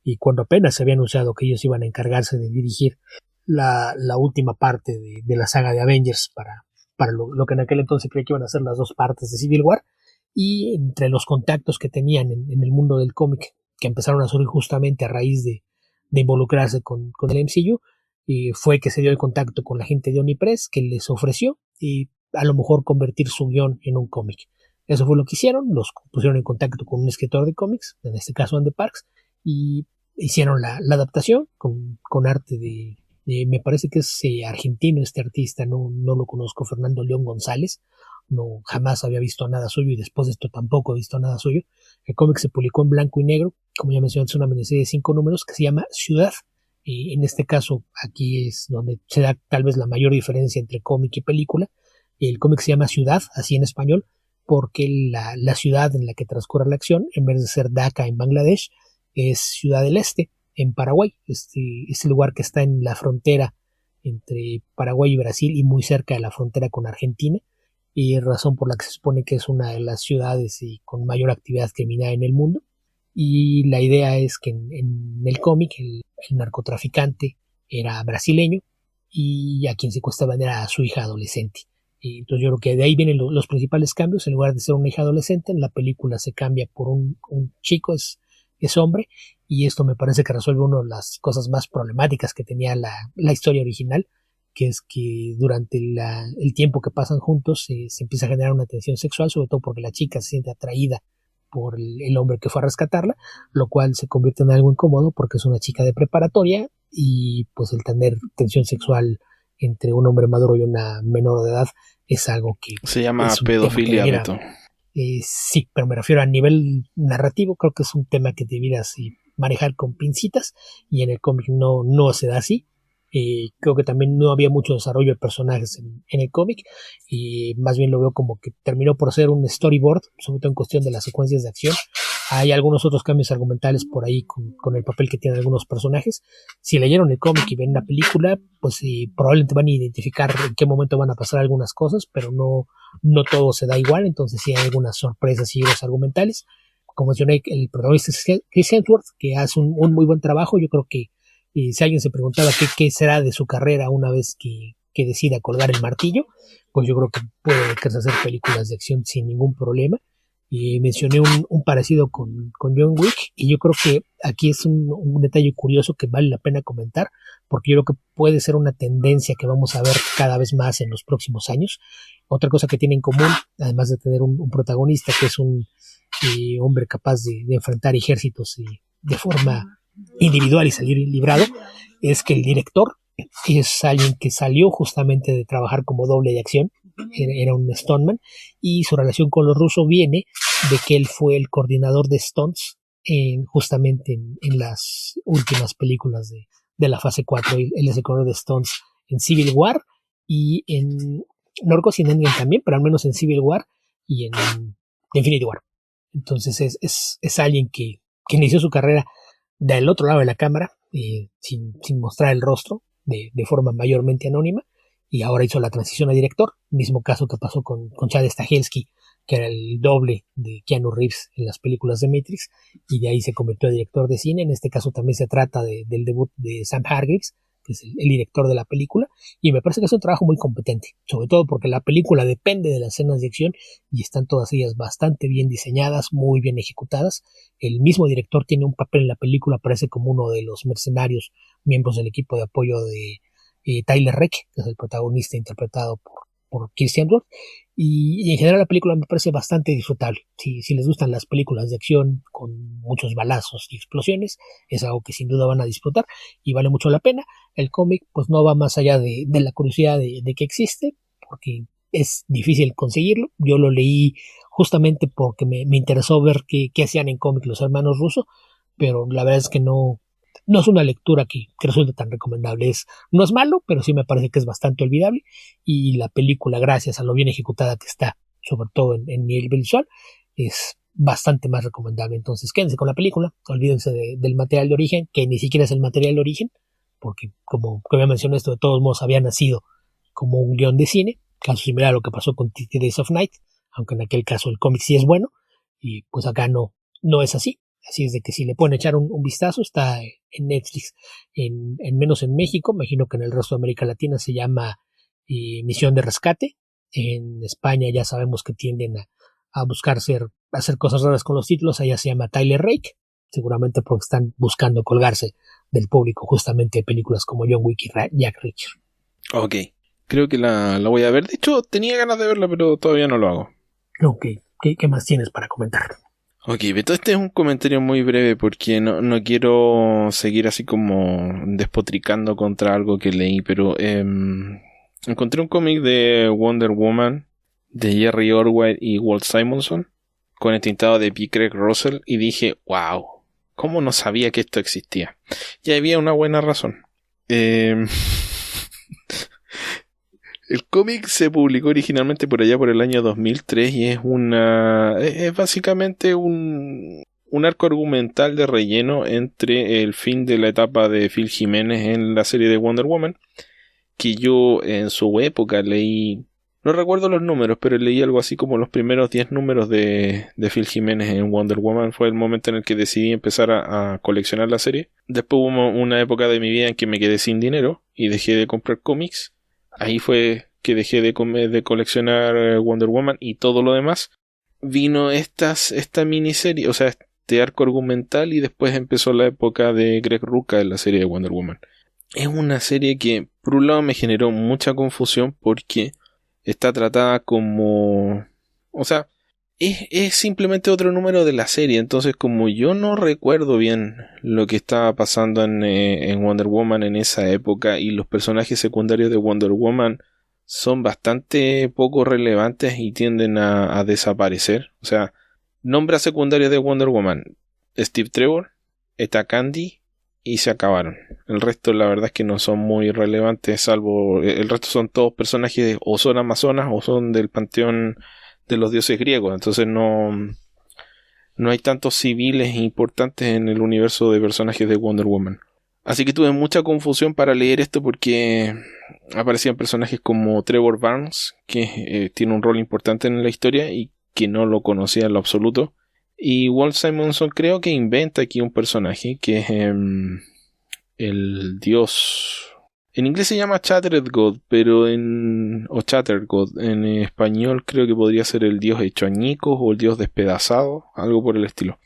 y cuando apenas se había anunciado que ellos iban a encargarse de dirigir la última parte de la saga de Avengers para lo que en aquel entonces creía que iban a ser las dos partes de Civil War. Y entre los contactos que tenían en el mundo del cómic, que empezaron a surgir justamente a raíz de involucrarse con el MCU, fue que se dio el contacto con la gente de Onipress, que les ofreció a lo mejor convertir su guión en un cómic. Eso fue lo que hicieron, los pusieron en contacto con un escritor de cómics, en este caso Andy Parks, y hicieron la adaptación con arte me parece que es argentino este artista, no lo conozco, Fernando León González, no jamás había visto nada suyo y después de esto tampoco he visto nada suyo. El cómic se publicó en blanco y negro, como ya mencioné, es una miniserie de 5 números que se llama Ciudad. En este caso, aquí es donde se da tal vez la mayor diferencia entre cómic y película. El cómic se llama Ciudad, así en español, porque la ciudad en la que transcurre la acción, en vez de ser Dhaka en Bangladesh, es Ciudad del Este en Paraguay. Este lugar que está en la frontera entre Paraguay y Brasil y muy cerca de la frontera con Argentina, y razón por la que se supone que es una de las ciudades con mayor actividad criminal en el mundo. Y la idea es que en el cómic el narcotraficante era brasileño y a quien secuestraban era su hija adolescente. Y entonces yo creo que de ahí vienen los principales cambios. En lugar de ser una hija adolescente, en la película se cambia por un chico, es hombre, y esto me parece que resuelve una de las cosas más problemáticas que tenía la historia original, que es que durante el tiempo que pasan juntos se empieza a generar una tensión sexual, sobre todo porque la chica se siente atraída por el hombre que fue a rescatarla, lo cual se convierte en algo incómodo porque es una chica de preparatoria y pues el tener tensión sexual entre un hombre maduro y una menor de edad es algo que se llama pedofilia, Beto. Sí, pero me refiero a nivel narrativo, creo que es un tema que debieras manejar con pincitas, y en el cómic no se da así. Creo que también no había mucho desarrollo de personajes en el cómic, y más bien lo veo como que terminó por ser un storyboard, sobre todo en cuestión de las secuencias de acción. Hay algunos otros cambios argumentales por ahí con el papel que tienen algunos personajes. Si leyeron el cómic y ven la película, pues probablemente van a identificar en qué momento van a pasar algunas cosas, pero no todo se da igual, entonces sí hay algunas sorpresas y giros argumentales. Como mencioné, el protagonista es Chris Hemsworth, que hace un muy buen trabajo. Yo creo que si alguien se preguntaba qué será de su carrera una vez que decida colgar el martillo, pues yo creo que puede dedicarse a hacer películas de acción sin ningún problema. Y mencioné un parecido con John Wick, y yo creo que aquí es un detalle curioso que vale la pena comentar, porque yo creo que puede ser una tendencia que vamos a ver cada vez más en los próximos años. Otra cosa que tiene en común, además de tener un protagonista que es un hombre capaz de enfrentar ejércitos de forma individual y salir librado, es que el director es alguien que salió justamente de trabajar como doble de acción, era un stuntman, y su relación con los rusos viene de que él fue el coordinador de stunts justamente en las últimas películas de la fase 4. Él es el coordinador de stunts en Civil War y no recuerdo si en Endgame también, pero al menos en Civil War y en Infinity War. Entonces es alguien que inició su carrera del otro lado de la cámara, sin mostrar el rostro, de forma mayormente anónima, y ahora hizo la transición a director, mismo caso que pasó con Chad Stahelski, que era el doble de Keanu Reeves en las películas de Matrix, y de ahí se convirtió a director de cine. En este caso también se trata del debut de Sam Hargrave, que es el director de la película, y me parece que es un trabajo muy competente, sobre todo porque la película depende de las escenas de acción y están todas ellas bastante bien diseñadas, muy bien ejecutadas. El mismo director tiene un papel en la película, aparece como uno de los mercenarios, miembros del equipo de apoyo de Tyler Rake, que es el protagonista interpretado por Kirsten Dunst, y en general la película me parece bastante disfrutable. Si les gustan las películas de acción con muchos balazos y explosiones, es algo que sin duda van a disfrutar y vale mucho la pena. El cómic pues no va más allá de la curiosidad de que existe, porque es difícil conseguirlo. Yo lo leí justamente porque me interesó ver qué hacían en cómic los hermanos Russo, pero la verdad es que no es una lectura que resulte tan recomendable. No es malo, pero sí me parece que es bastante olvidable, y la película, gracias a lo bien ejecutada que está, sobre todo en nivel visual, es bastante más recomendable. Entonces quédense con la película, olvídense del material de origen, que ni siquiera es el material de origen, porque como ya mencioné, esto de todos modos había nacido como un guión de cine, caso similar a lo que pasó con TT Days of Night, aunque en aquel caso el cómic sí es bueno, y pues acá no es así. Así es de que si le pueden echar un vistazo, está en Netflix, en menos en México, imagino que en el resto de América Latina se llama Misión de Rescate. En España ya sabemos que tienden a buscar hacer cosas raras con los títulos, allá se llama Tyler Rake, seguramente porque están buscando colgarse del público justamente de películas como John Wick y Jack Reacher. Ok, creo que la voy a ver. De hecho, tenía ganas de verla, pero todavía no lo hago. Ok, ¿qué más tienes para comentar? Ok, Beto, este es un comentario muy breve porque no quiero seguir así como despotricando contra algo que leí, pero encontré un cómic de Wonder Woman de Jerry Orwell y Walt Simonson con el tintado de P. Craig Russell y dije, wow, ¿cómo no sabía que esto existía? Y había una buena razón. El cómic se publicó originalmente por allá por el año 2003 y es básicamente un arco argumental de relleno entre el fin de la etapa de Phil Jiménez en la serie de Wonder Woman, que yo en su época leí, no recuerdo los números, pero leí algo así como los primeros 10 números de Phil Jiménez en Wonder Woman. Fue el momento en el que decidí empezar a coleccionar la serie. Después hubo una época de mi vida en que me quedé sin dinero y dejé de comprar cómics. Ahí fue que dejé de coleccionar Wonder Woman y todo lo demás. Vino esta miniserie, o sea, este arco argumental, y después empezó la época de Greg Rucka en la serie de Wonder Woman. Es una serie que, por un lado, me generó mucha confusión porque está tratada como... O sea, es simplemente otro número de la serie. Entonces, como yo no recuerdo bien lo que estaba pasando en Wonder Woman en esa época, y los personajes secundarios de Wonder Woman son bastante poco relevantes y tienden a desaparecer. O sea, nombra secundarios de Wonder Woman: Steve Trevor, Etta Candy, y se acabaron. El resto la verdad es que no son muy relevantes, salvo el resto son todos personajes o son amazonas o son del panteón de los dioses griegos. Entonces no hay tantos civiles importantes en el universo de personajes de Wonder Woman. Así que tuve mucha confusión para leer esto porque aparecían personajes como Trevor Barnes, que tiene un rol importante en la historia y que no lo conocía en lo absoluto. Y Walt Simonson creo que inventa aquí un personaje que es el dios... En inglés se llama Shattered God, pero o Shattered God, en español creo que podría ser el dios hecho añicos o el dios despedazado, algo por el estilo.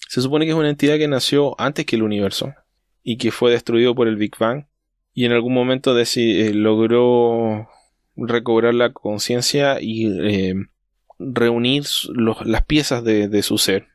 Se supone que es una entidad que nació antes que el universo y que fue destruido por el Big Bang, y en algún momento logró recobrar la conciencia y reunir las piezas de su ser,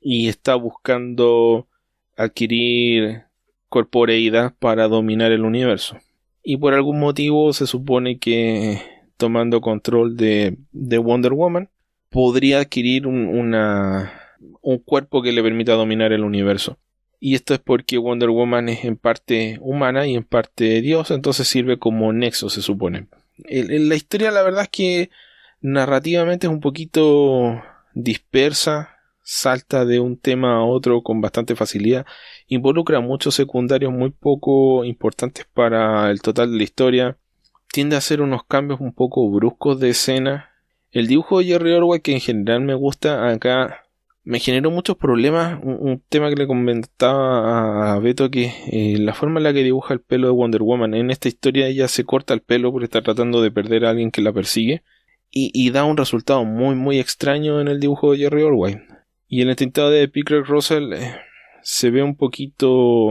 y está buscando adquirir corporeidad para dominar el universo. Y por algún motivo se supone que, tomando control de Wonder Woman, podría adquirir un cuerpo que le permita dominar el universo. Y esto es porque Wonder Woman es en parte humana y en parte Dios, entonces sirve como nexo, se supone. La historia, la verdad es que narrativamente es un poquito dispersa, salta de un tema a otro con bastante facilidad, involucra muchos secundarios muy poco importantes para el total de la historia, tiende a hacer unos cambios un poco bruscos de escena. El dibujo de Jerry Orwell, que en general me gusta, acá me generó muchos problemas. Un tema que le comentaba a Beto, que la forma en la que dibuja el pelo de Wonder Woman. En esta historia ella se corta el pelo porque está tratando de perder a alguien que la persigue. Y da un resultado muy muy extraño en el dibujo de Jerry Orwell. Y en el tintado de Pickler Russell se ve un poquito...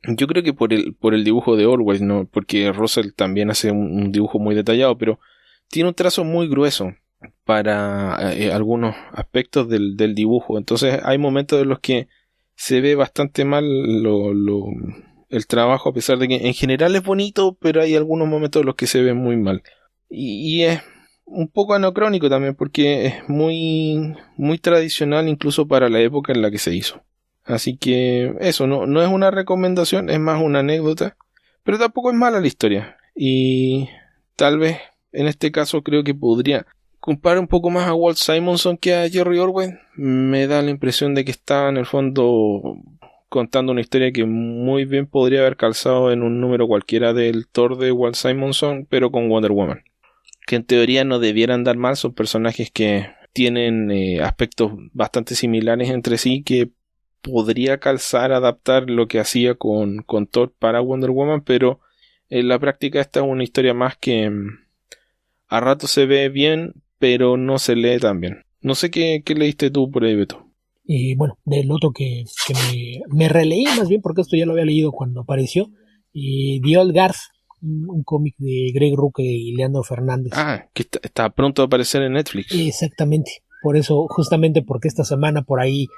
Yo creo que por el dibujo de Orwell, ¿no? Porque Russell también hace un dibujo muy detallado, pero tiene un trazo muy grueso para algunos aspectos del dibujo. Entonces hay momentos en los que se ve bastante mal el trabajo, a pesar de que en general es bonito, pero hay algunos momentos en los que se ve muy mal. Y es un poco anacrónico también, porque es muy, muy tradicional incluso para la época en la que se hizo. Así que eso no es una recomendación, es más una anécdota, pero tampoco es mala la historia. Y tal vez en este caso creo que podría comparar un poco más a Walt Simonson que a Jerry Orwell. Me da la impresión de que está en el fondo contando una historia que muy bien podría haber calzado en un número cualquiera del Thor de Walt Simonson, pero con Wonder Woman, que en teoría no debieran dar mal. Son personajes que tienen aspectos bastante similares entre sí, que podría calzar, adaptar lo que hacía con Thor para Wonder Woman, pero en la práctica esta es una historia más que a rato se ve bien, pero no se lee tan bien. No sé qué leíste tú por ahí, Beto. Y bueno, del otro que me releí más bien, porque esto ya lo había leído cuando apareció, The Old Guard, un cómic de Greg Rucka y Leandro Fernández. Que está pronto a aparecer en Netflix. Exactamente, por eso, justamente porque esta semana por ahí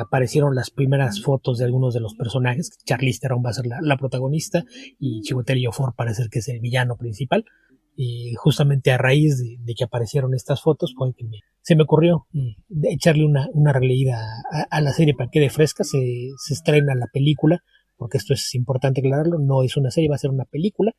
aparecieron las primeras fotos de algunos de los personajes. Charlize Theron va a ser la protagonista y Chiwetel Ejiofor parece que es el villano principal. Justamente a raíz de que aparecieron estas fotos fue que se me ocurrió echarle una releída a la serie para que quede fresca. Se estrena la película, porque esto es importante aclararlo, no es una serie, va a ser una película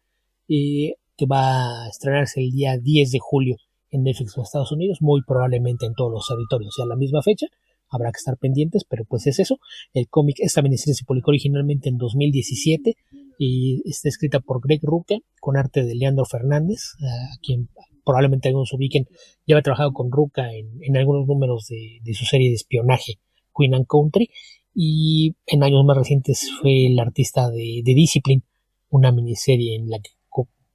que va a estrenarse el día 10 de julio en Netflix en Estados Unidos, muy probablemente en todos los territorios, o sea, a la misma fecha. Habrá que estar pendientes, pero pues es eso. El cómic, esta miniserie se publicó originalmente en 2017 y está escrita por Greg Rucka con arte de Leandro Fernández, a quien probablemente algunos ubiquen. Ya había trabajado con Rucka en algunos números de su serie de espionaje Queen and Country, y en años más recientes fue el artista de Discipline, una miniserie en la que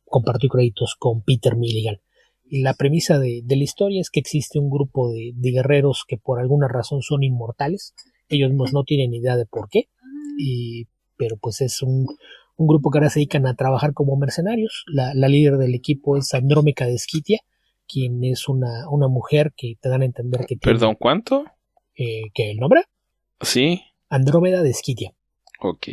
compartió créditos con Peter Milligan. Y la premisa de la historia es que existe un grupo de guerreros que por alguna razón son inmortales. Ellos mismos no tienen idea de por qué, pero pues es un grupo que ahora se dedican a trabajar como mercenarios. La líder del equipo es Andrómeda de Skythia, quien es una mujer que te dan a entender que tiene... ¿Perdón, cuánto? ¿Que el nombre? Sí. Andrómeda de Skythia. Ok.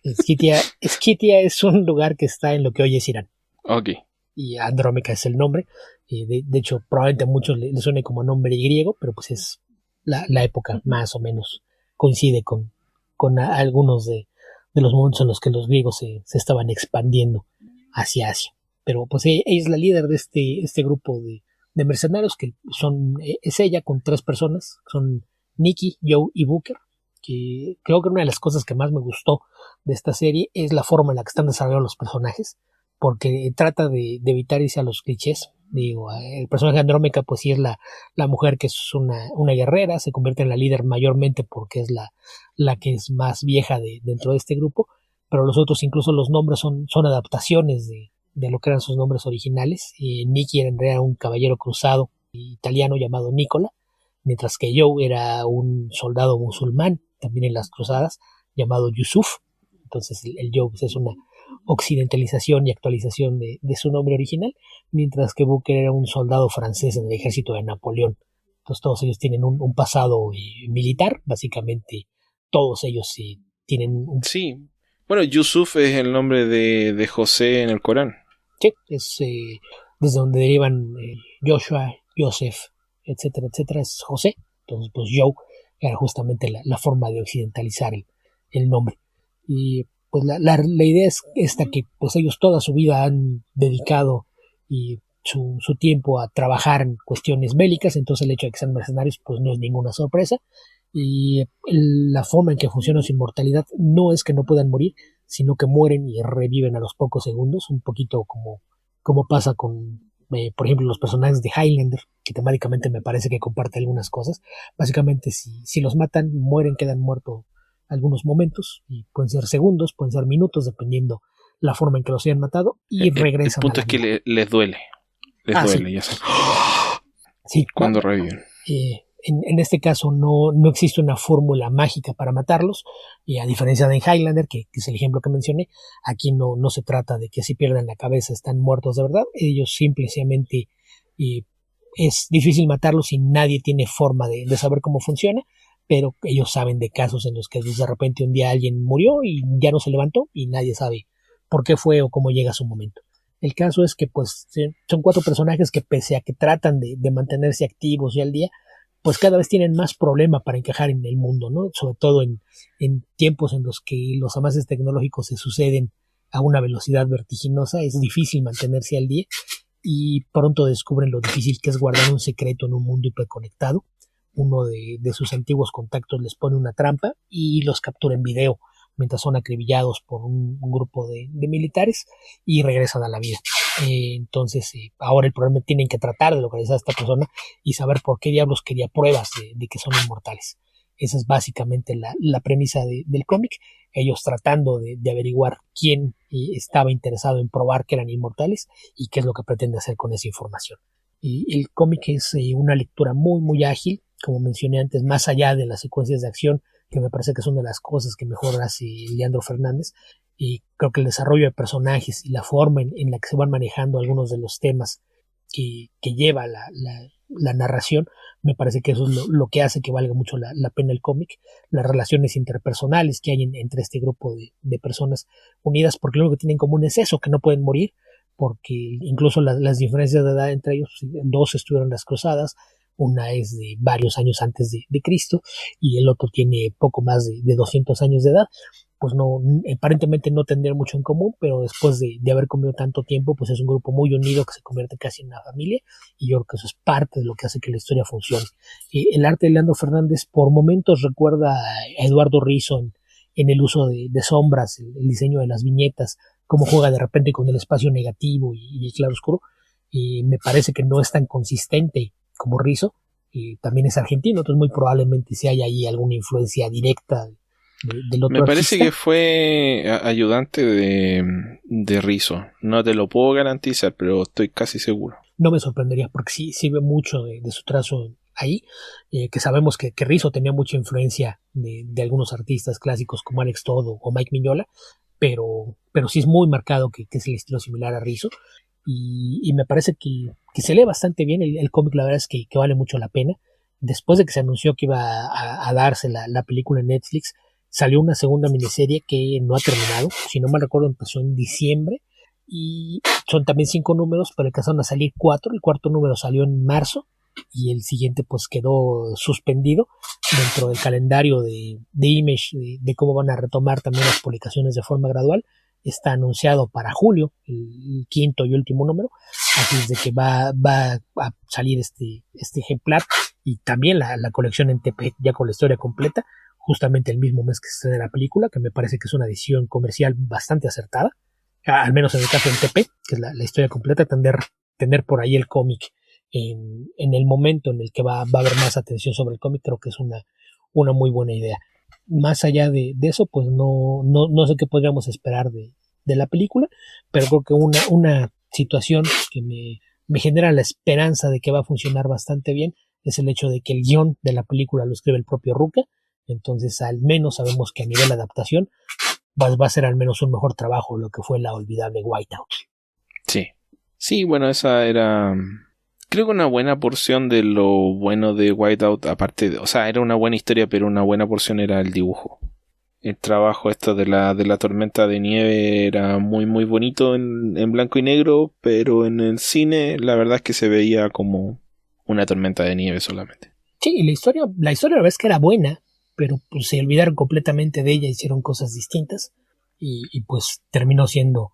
Skythia es un lugar que está en lo que hoy es Irán. Ok. Y Andrómeda es el nombre. De hecho, probablemente a muchos le suene como nombre griego, pero pues es la época más o menos coincide con algunos de los momentos en los que los griegos se estaban expandiendo hacia Asia. Pero pues ella es la líder de este grupo de mercenarios, que es ella con 3 personas, son Nikki, Joe y Booker, que creo que una de las cosas que más me gustó de esta serie es la forma en la que están desarrollados los personajes, porque trata de evitar irse a los clichés. Digo, el personaje de Andrómeda pues sí es la mujer que es una guerrera, se convierte en la líder mayormente porque es la que es más vieja dentro de este grupo, pero los otros, incluso los nombres son adaptaciones de lo que eran sus nombres originales. Nicky era en realidad un caballero cruzado italiano llamado Nicola, mientras que Joe era un soldado musulmán también en las cruzadas llamado Yusuf. Entonces el Joe pues, es una occidentalización y actualización de su nombre original, mientras que Booker era un soldado francés en el ejército de Napoleón. Entonces todos ellos tienen un pasado militar, básicamente todos ellos tienen Sí, bueno, Yusuf es el nombre de José en el Corán. Sí, es desde donde derivan Joshua, Joseph, etcétera, etcétera, es José. Entonces, pues Joe era justamente la forma de occidentalizar el nombre. Y pues la idea es esta, que pues ellos toda su vida han dedicado y su tiempo a trabajar en cuestiones bélicas, entonces el hecho de que sean mercenarios pues no es ninguna sorpresa. Y la forma en que funciona su inmortalidad no es que no puedan morir, sino que mueren y reviven a los pocos segundos, un poquito como pasa con, por ejemplo, los personajes de Highlander, que temáticamente me parece que comparte algunas cosas. Básicamente, si los matan, mueren, quedan muertos algunos momentos, y pueden ser segundos, pueden ser minutos, dependiendo la forma en que los hayan matado, y regresan. El punto es que les duele. Les duele, sí. ya sé. Sí, cuando reviven. En este caso no existe una fórmula mágica para matarlos, y a diferencia de Highlander, que es el ejemplo que mencioné, aquí no se trata de que si pierden la cabeza están muertos de verdad. Ellos simplemente es difícil matarlos y nadie tiene forma de saber cómo funciona, pero ellos saben de casos en los que de repente un día alguien murió y ya no se levantó y nadie sabe por qué fue o cómo llega su momento. El caso es que pues son 4 personajes que, pese a que tratan de mantenerse activos y al día, pues cada vez tienen más problema para encajar en el mundo, ¿no? Sobre todo en tiempos en los que los avances tecnológicos se suceden a una velocidad vertiginosa. Es difícil mantenerse al día, y pronto descubren lo difícil que es guardar un secreto en un mundo hiperconectado. Uno de sus antiguos contactos les pone una trampa y los captura en video mientras son acribillados por un grupo de militares, y regresan a la vida. Entonces ahora el problema, tienen que tratar de localizar a esta persona y saber por qué diablos quería pruebas de que son inmortales. Esa es básicamente la premisa del cómic, ellos tratando de averiguar quién estaba interesado en probar que eran inmortales y qué es lo que pretende hacer con esa información. Y el cómic es una lectura muy muy ágil, como mencioné antes, más allá de las secuencias de acción, que me parece que son de las cosas que mejor hace Leandro Fernández. Y creo que el desarrollo de personajes y la forma en la que se van manejando algunos de los temas que lleva la narración, me parece que eso es lo que hace que valga mucho la pena el cómic. Las relaciones interpersonales que hay entre este grupo de personas unidas, porque lo único que tienen en común es eso, que no pueden morir, porque incluso las diferencias de edad entre ellos, 2 estuvieron en las cruzadas, una es de varios años antes de Cristo y el otro tiene poco más de 200 años de edad. Pues aparentemente no tendrían mucho en común, pero después de haber comido tanto tiempo, pues es un grupo muy unido que se convierte casi en una familia, y yo creo que eso es parte de lo que hace que la historia funcione. El arte de Leandro Fernández por momentos recuerda a Eduardo Rizzo en el uso de sombras, el diseño de las viñetas, cómo juega de repente con el espacio negativo y el claro oscuro. Me parece que no es tan consistente como Rizzo, también es argentino, entonces muy probablemente si hay ahí alguna influencia directa del otro Me parece artista. que fue ayudante de Rizzo. No te lo puedo garantizar, pero estoy casi seguro. No me sorprendería, porque sí ve mucho de su trazo ahí, que sabemos que Rizzo tenía mucha influencia de algunos artistas clásicos como Alex Todd o Mike Mignola, pero sí es muy marcado que es el estilo similar a Rizzo, y me parece que se lee bastante bien el cómic. La verdad es que vale mucho la pena. Después de que se anunció que iba a darse la película en Netflix, salió una segunda miniserie que no ha terminado, si no mal recuerdo empezó en diciembre, y son también 5 números, pero alcanzaron a salir 4. El cuarto número salió en marzo y el siguiente pues quedó suspendido dentro del calendario de Image, de cómo van a retomar también las publicaciones de forma gradual. Está anunciado para julio el quinto y último número, así es de que va a salir este ejemplar, y también la colección en TP ya con la historia completa, justamente el mismo mes que se estrena la película, que me parece que es una edición comercial bastante acertada, al menos en el caso del TP, que es la historia completa. Tener por ahí el cómic en el momento en el que va a haber más atención sobre el cómic, creo que es una muy buena idea. Más allá de eso, pues no sé qué podríamos esperar de la película, pero creo que una situación que me genera la esperanza de que va a funcionar bastante bien es el hecho de que el guión de la película lo escribe el propio Rucka. Entonces al menos sabemos que a nivel de adaptación va a ser al menos un mejor trabajo lo que fue la olvidable Whiteout. Sí, bueno, esa era, creo que una buena porción de lo bueno de Whiteout, aparte de, o sea, era una buena historia, pero una buena porción era el dibujo. El trabajo esto de la tormenta de nieve era muy muy bonito en blanco y negro, pero en el cine la verdad es que se veía como una tormenta de nieve solamente. Sí, y la historia la verdad es que era buena, pero pues se olvidaron completamente de ella, hicieron cosas distintas y pues terminó siendo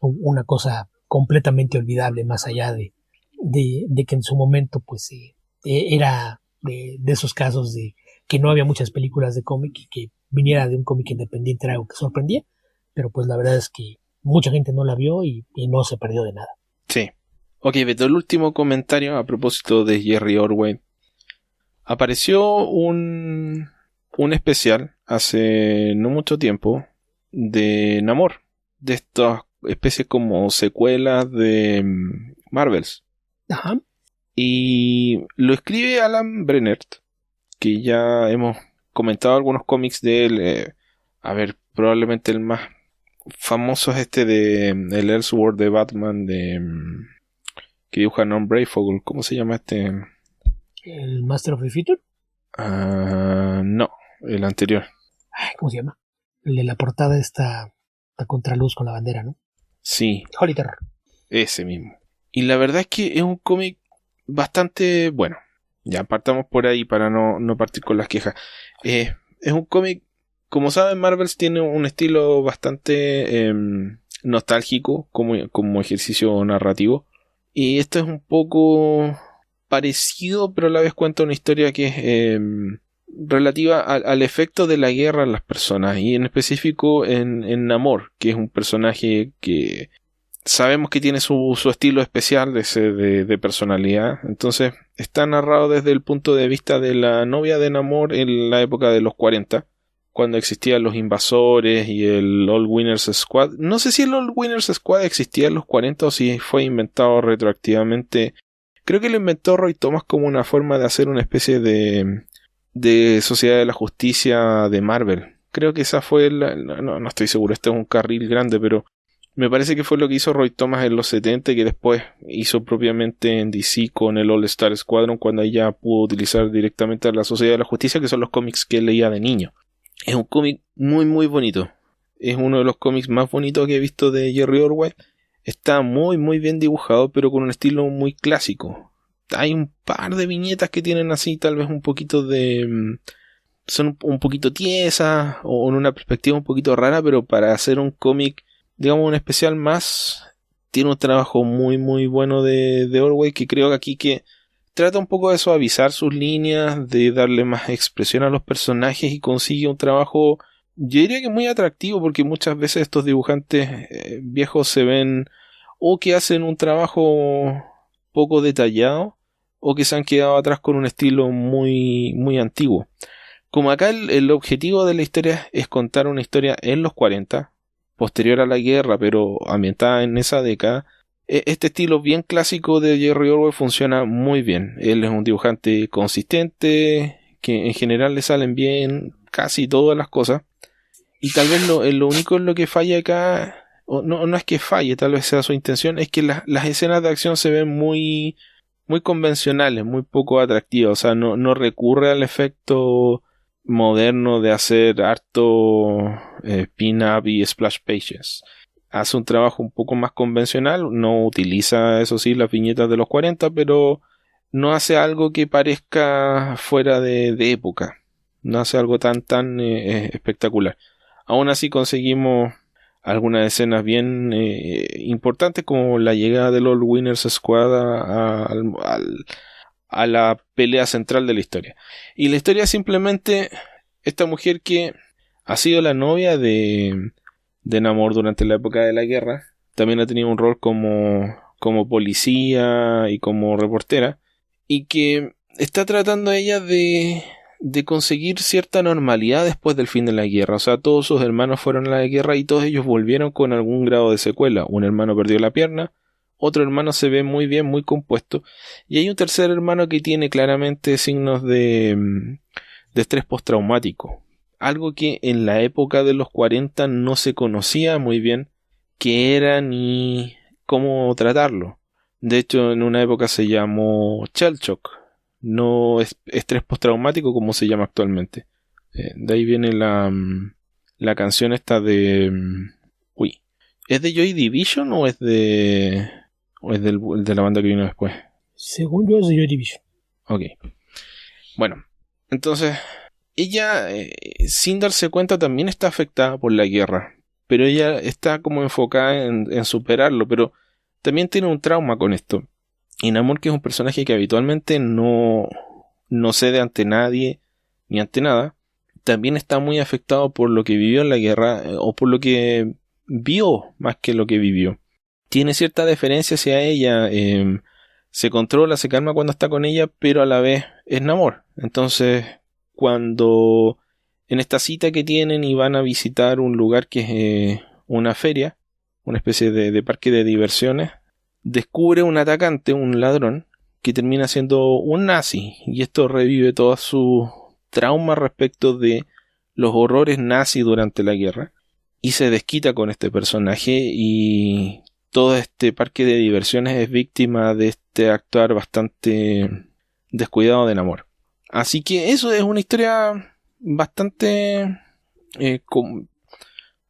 una cosa completamente olvidable, más allá de que en su momento pues era de esos casos de que no había muchas películas de cómic y que viniera de un cómic independiente era algo que sorprendía, pero pues la verdad es que mucha gente no la vio y no se perdió de nada. Sí. Ok, Beto, el último comentario a propósito de Jerry Ordway. Apareció un especial hace no mucho tiempo de Namor, de estas especies como secuelas de Marvels. Ajá. Y lo escribe Alan Brennert, que ya hemos comentado algunos cómics de él. A ver, probablemente el más famoso es este de el Elseworld de Batman que dibuja Norm Brayfogle. ¿Cómo se llama este? ¿El Master of the Future? No, el anterior. ¿Cómo se llama? El de la portada está contraluz con la bandera, ¿no? Sí, Holy Terror. ese mismo. Y la verdad es que es un cómic bastante bueno. Ya partamos por ahí para no partir con las quejas. Es un cómic, como saben, Marvels tiene un estilo bastante nostálgico como ejercicio narrativo. Y esto es un poco parecido, pero a la vez cuenta una historia que es relativa al efecto de la guerra en las personas. Y en específico en Namor, que es un personaje que sabemos que tiene su estilo especial de personalidad. Entonces está narrado desde el punto de vista de la novia de Namor en la época de los 40, cuando existían los invasores y el All Winners Squad. No sé si el All Winners Squad existía en los 40 o si fue inventado retroactivamente. Creo que lo inventó Roy Thomas como una forma de hacer una especie de Sociedad de la Justicia de Marvel. Creo que esa fue no estoy seguro, este es un carril grande, pero me parece que fue lo que hizo Roy Thomas en los 70 y que después hizo propiamente en DC con el All Star Squadron, cuando ella pudo utilizar directamente a la Sociedad de la Justicia, que son los cómics que él leía de niño. Es un cómic muy muy bonito. Es uno de los cómics más bonitos que he visto de Jerry Ordway. Está muy muy bien dibujado, pero con un estilo muy clásico. Hay un par de viñetas que tienen así tal vez un poquito de... son un poquito tiesas o en una perspectiva un poquito rara, pero para hacer un cómic, digamos un especial más, tiene un trabajo muy muy bueno de Ordway, que creo que aquí que trata un poco de suavizar sus líneas, de darle más expresión a los personajes y consigue un trabajo, yo diría que muy atractivo, porque muchas veces estos dibujantes viejos se ven o que hacen un trabajo poco detallado o que se han quedado atrás con un estilo muy muy antiguo. Como acá el objetivo de la historia es contar una historia en los 40, posterior a la guerra, pero ambientada en esa década, este estilo bien clásico de Jerry Ordway funciona muy bien. Él es un dibujante consistente, que en general le salen bien casi todas las cosas, y tal vez lo único en lo que falla acá, o no es que falle, tal vez sea su intención, es que las escenas de acción se ven muy, muy convencionales, muy poco atractivas. O sea, no recurre al efecto moderno de hacer harto pin-up y splash pages. Hace un trabajo un poco más convencional, no utiliza, eso sí, las viñetas de los 40, pero no hace algo que parezca fuera de época. No hace algo tan espectacular. Aún así conseguimos algunas escenas bien importantes, como la llegada del All Winners Squad a la pelea central de la historia. Y la historia es simplemente esta mujer que ha sido la novia de Namor durante la época de la guerra. También ha tenido un rol como policía y como reportera, y que está tratando ella de conseguir cierta normalidad después del fin de la guerra. O sea, todos sus hermanos fueron a la guerra y todos ellos volvieron con algún grado de secuela. Un hermano perdió la pierna, otro hermano se ve muy bien, muy compuesto, y hay un tercer hermano que tiene claramente signos de estrés postraumático. Algo que en la época de los 40 no se conocía muy bien qué era ni cómo tratarlo. De hecho, en una época se llamó shell shock, no estrés postraumático como se llama actualmente. De ahí viene la canción esta de... Uy, ¿es de Joy Division o es de la banda que vino después? Según yo es de Joy Division. Ok. Bueno, entonces, ella, sin darse cuenta, también está afectada por la guerra. Pero ella está como enfocada en superarlo, pero también tiene un trauma con esto. Y Namor, que es un personaje que habitualmente no cede ante nadie ni ante nada, también está muy afectado por lo que vivió en la guerra, o por lo que vio más que lo que vivió. Tiene cierta deferencia hacia ella, se controla, se calma cuando está con ella, pero a la vez es Namor. Entonces, cuando en esta cita que tienen y van a visitar un lugar que es una feria, una especie de parque de diversiones, descubre un atacante, un ladrón, que termina siendo un nazi, y esto revive todas sus traumas respecto de los horrores nazis durante la guerra, y se desquita con este personaje, y todo este parque de diversiones es víctima de este actuar bastante descuidado de Namor. Así que eso es una historia bastante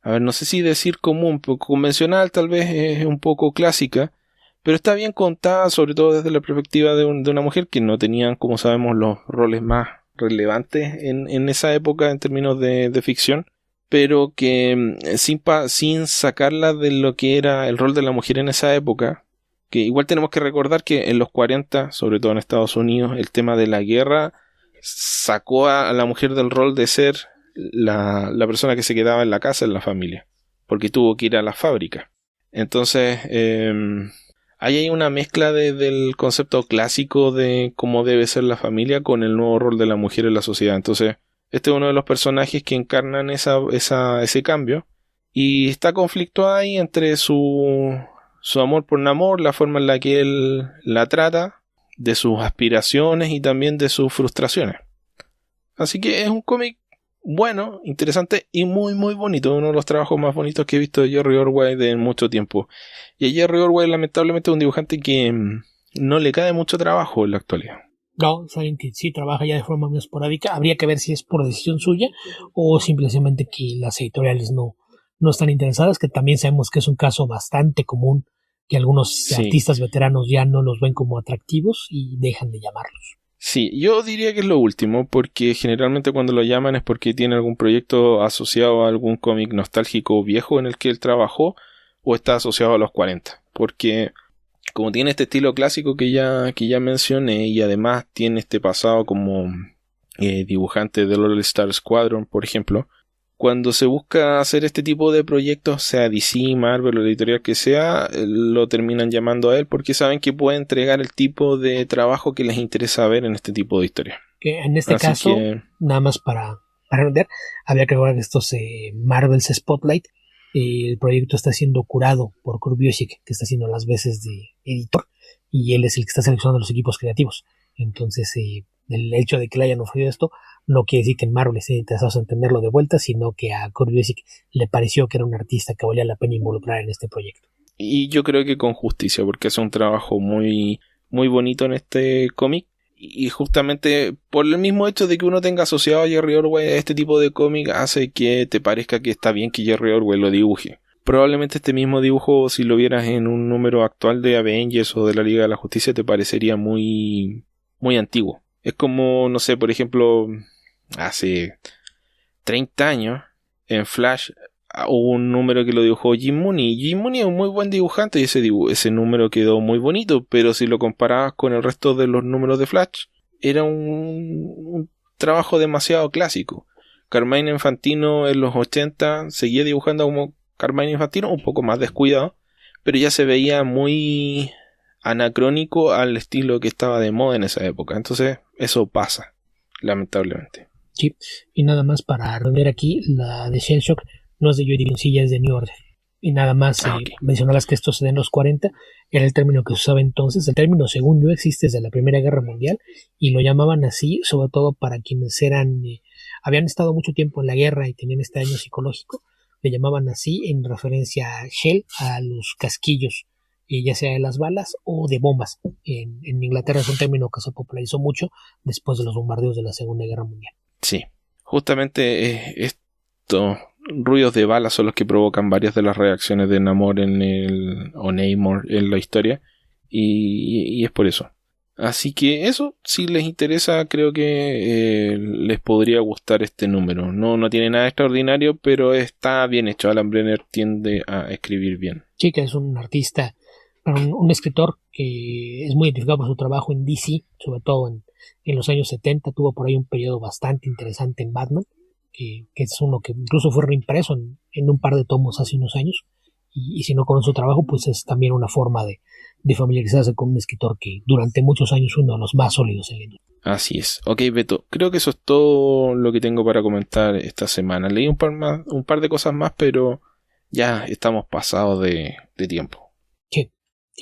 a ver, no sé si decir común, pero convencional, tal vez es un poco clásica, pero está bien contada, sobre todo desde la perspectiva de una mujer que no tenían, como sabemos, los roles más relevantes en esa época en términos de ficción, pero que sin sacarla de lo que era el rol de la mujer en esa época, que igual tenemos que recordar que en los 40, sobre todo en Estados Unidos, el tema de la guerra sacó a la mujer del rol de ser la persona que se quedaba en la casa, en la familia, porque tuvo que ir a la fábrica. Entonces, ahí hay una mezcla del concepto clásico de cómo debe ser la familia con el nuevo rol de la mujer en la sociedad. Entonces, este es uno de los personajes que encarnan ese cambio, y está conflicto ahí entre su amor por Namor, la forma en la que él la trata, de sus aspiraciones y también de sus frustraciones. Así que es un cómic bueno, interesante y muy muy bonito. Uno de los trabajos más bonitos que he visto de Jerry Ordway de mucho tiempo. Y a Jerry Ordway lamentablemente es un dibujante que no le cae mucho trabajo en la actualidad. No, es alguien que sí trabaja ya de forma muy esporádica. Habría que ver si es por decisión suya o simplemente que las editoriales no están interesadas, que también sabemos que es un caso bastante común, que algunos artistas veteranos ya no los ven como atractivos y dejan de llamarlos. Sí, yo diría que es lo último, porque generalmente cuando lo llaman es porque tiene algún proyecto asociado a algún cómic nostálgico viejo en el que él trabajó, o está asociado a los 40. Porque como tiene este estilo clásico que ya mencioné, y además tiene este pasado como dibujante del All Star Squadron, por ejemplo, cuando se busca hacer este tipo de proyectos, sea DC, Marvel o la editorial que sea, lo terminan llamando a él porque saben que puede entregar el tipo de trabajo que les interesa ver en este tipo de historia. Que en este caso, nada más para vender, habría que recordar que estos Marvel's Spotlight, el proyecto está siendo curado por Kurt Busiek, que está haciendo las veces de editor, y él es el que está seleccionando los equipos creativos. Entonces, el hecho de que le hayan ofrecido esto no quiere decir que en Marvel estén interesados en tenerlo de vuelta, sino que a Kurt Busiek le pareció que era un artista que valía la pena involucrar en este proyecto. Y yo creo que con justicia, porque hace un trabajo muy, muy bonito en este cómic. Y justamente por el mismo hecho de que uno tenga asociado a Jerry Ordway a este tipo de cómic, hace que te parezca que está bien que Jerry Ordway lo dibuje. Probablemente este mismo dibujo, si lo vieras en un número actual de Avengers o de la Liga de la Justicia, te parecería muy, muy antiguo. Es como, no sé, por ejemplo, hace 30 años en Flash hubo un número que lo dibujó Jim Mooney. Jim Mooney es un muy buen dibujante y ese número quedó muy bonito, pero si lo comparabas con el resto de los números de Flash, era un trabajo demasiado clásico. Carmine Infantino en los 80 seguía dibujando como Carmine Infantino, un poco más descuidado, pero ya se veía muy anacrónico al estilo que estaba de moda en esa época. Entonces eso pasa, lamentablemente. Sí, y nada más para responder aquí, la de Shell Shock no es de Joy Division, ya es de New Order. Y nada más mencionarlas que esto se da en los 40, era el término que se usaba entonces. El término, según yo, existe desde la Primera Guerra Mundial y lo llamaban así, sobre todo para quienes habían estado mucho tiempo en la guerra y tenían este daño psicológico. Le llamaban así en referencia a shell, a los casquillos, ya sea de las balas o de bombas. En Inglaterra es un término que se popularizó mucho después de los bombardeos de la Segunda Guerra Mundial. Sí, justamente estos ruidos de balas son los que provocan varias de las reacciones de Namor o Namor en la historia, y es por eso. Así que eso, si les interesa, creo que les podría gustar este número. No tiene nada extraordinario, pero está bien hecho. Alan Brenner tiende a escribir bien. Sí, que es un artista, un escritor que es muy identificado por su trabajo en DC, sobre todo en los años 70. Tuvo por ahí un periodo bastante interesante en Batman, que es uno que incluso fue reimpreso en un par de tomos hace unos años. Y si no conoce su trabajo, pues es también una forma de familiarizarse con un escritor que durante muchos años fue uno de los más sólidos en la industria. Así es. Ok, Beto, creo que eso es todo lo que tengo para comentar esta semana. Leí un par de cosas más, pero ya estamos pasados de tiempo. Sí,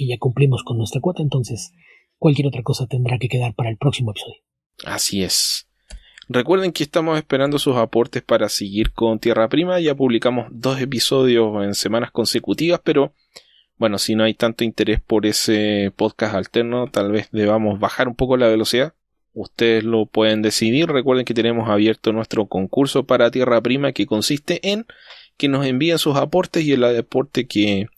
ya cumplimos con nuestra cuota, entonces cualquier otra cosa tendrá que quedar para el próximo episodio. Así es. Recuerden que estamos esperando sus aportes para seguir con Tierra Prima. Ya publicamos 2 episodios en semanas consecutivas, pero bueno, si no hay tanto interés por ese podcast alterno, tal vez debamos bajar un poco la velocidad. Ustedes lo pueden decidir. Recuerden que tenemos abierto nuestro concurso para Tierra Prima, que consiste en que nos envíen sus aportes, y el aporte que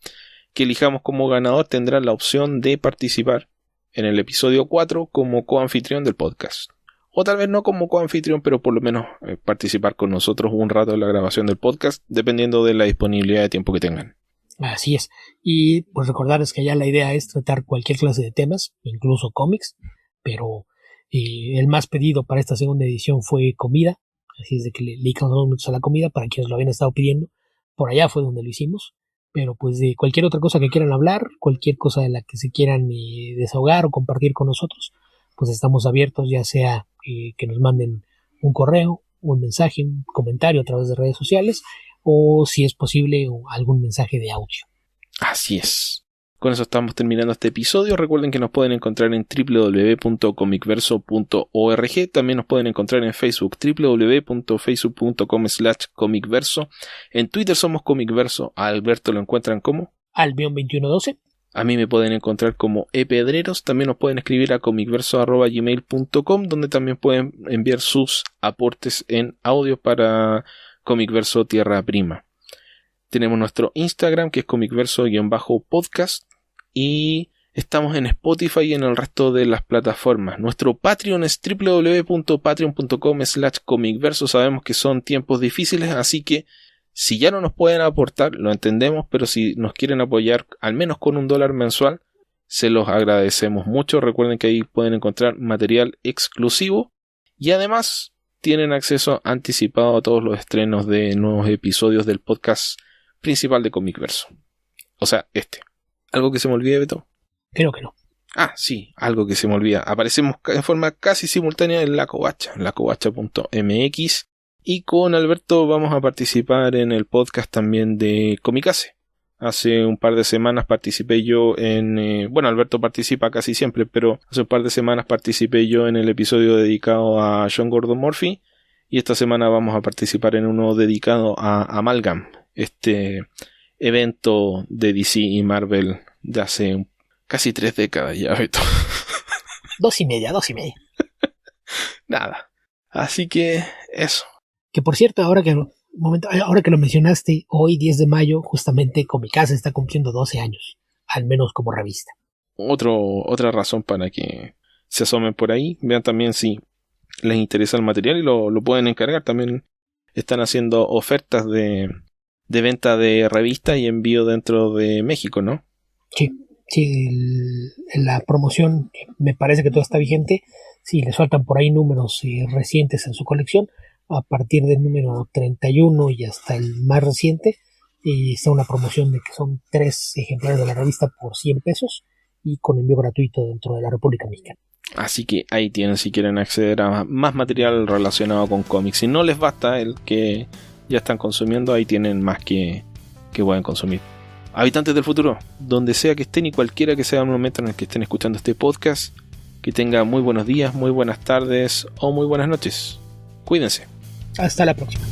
elijamos como ganador tendrá la opción de participar en el episodio 4 como coanfitrión del podcast. O tal vez no como coanfitrión, pero por lo menos participar con nosotros un rato en la grabación del podcast, dependiendo de la disponibilidad de tiempo que tengan. Así es. Y pues recordarles que ya la idea es tratar cualquier clase de temas, incluso cómics, pero el más pedido para esta segunda edición fue comida. Así es de que le dedicamos mucho a la comida para quienes lo habían estado pidiendo. Por allá fue donde lo hicimos. Pero pues de cualquier otra cosa que quieran hablar, cualquier cosa de la que se quieran desahogar o compartir con nosotros, pues estamos abiertos, ya sea que nos manden un correo, un mensaje, un comentario a través de redes sociales, o si es posible algún mensaje de audio. Así es. Con eso estamos terminando este episodio. Recuerden que nos pueden encontrar en www.comicverso.org. También nos pueden encontrar en Facebook, www.facebook.com/comicverso. En Twitter somos Comicverso. A Alberto lo encuentran como Albion2112. A mí me pueden encontrar como epedreros. También nos pueden escribir a comicverso@gmail.com, donde también pueden enviar sus aportes en audio para Comicverso Tierra Prima. Tenemos nuestro Instagram, que es comicverso_podcast, y estamos en Spotify y en el resto de las plataformas. Nuestro Patreon es www.patreon.com/comicverso. Sabemos que son tiempos difíciles, así que si ya no nos pueden aportar, lo entendemos, pero si nos quieren apoyar al menos con $1 mensual, se los agradecemos mucho. Recuerden que ahí pueden encontrar material exclusivo y además tienen acceso anticipado a todos los estrenos de nuevos episodios del podcast principal de Comicverso. O sea, ¿Algo que se me olvide, Beto? Creo que no. Ah, sí, algo que se me olvida. Aparecemos en forma casi simultánea en La Covacha, en lacovacha.mx. Y con Alberto vamos a participar en el podcast también de Comicase. Hace un par de semanas participé yo en... bueno, Alberto participa casi siempre, pero hace un par de semanas participé yo en el episodio dedicado a John Gordon Murphy. Y esta semana vamos a participar en uno dedicado a Amalgam, este evento de DC y Marvel de hace casi 3 décadas ya, Beto. 2 y media. Nada. Así que eso. Que por cierto, ahora que lo mencionaste, hoy 10 de mayo, justamente Comicase está cumpliendo 12 años, al menos como revista. Otra razón para que se asomen por ahí. Vean también si les interesa el material y lo pueden encargar. También están haciendo ofertas de venta de revistas y envío dentro de México, ¿no? Sí, la promoción me parece que todo está vigente. Sí, les faltan por ahí números recientes en su colección. A partir del número 31 y hasta el más reciente, está una promoción de que son 3 ejemplares de la revista por $100 y con envío gratuito dentro de la República Mexicana. Así que ahí tienen, si quieren acceder a más material relacionado con cómics. Si no les basta el que ya están consumiendo, ahí tienen más que pueden consumir. Habitantes del futuro, donde sea que estén y cualquiera que sea el momento en el que estén escuchando este podcast, que tengan muy buenos días, muy buenas tardes o muy buenas noches. Cuídense. Hasta la próxima.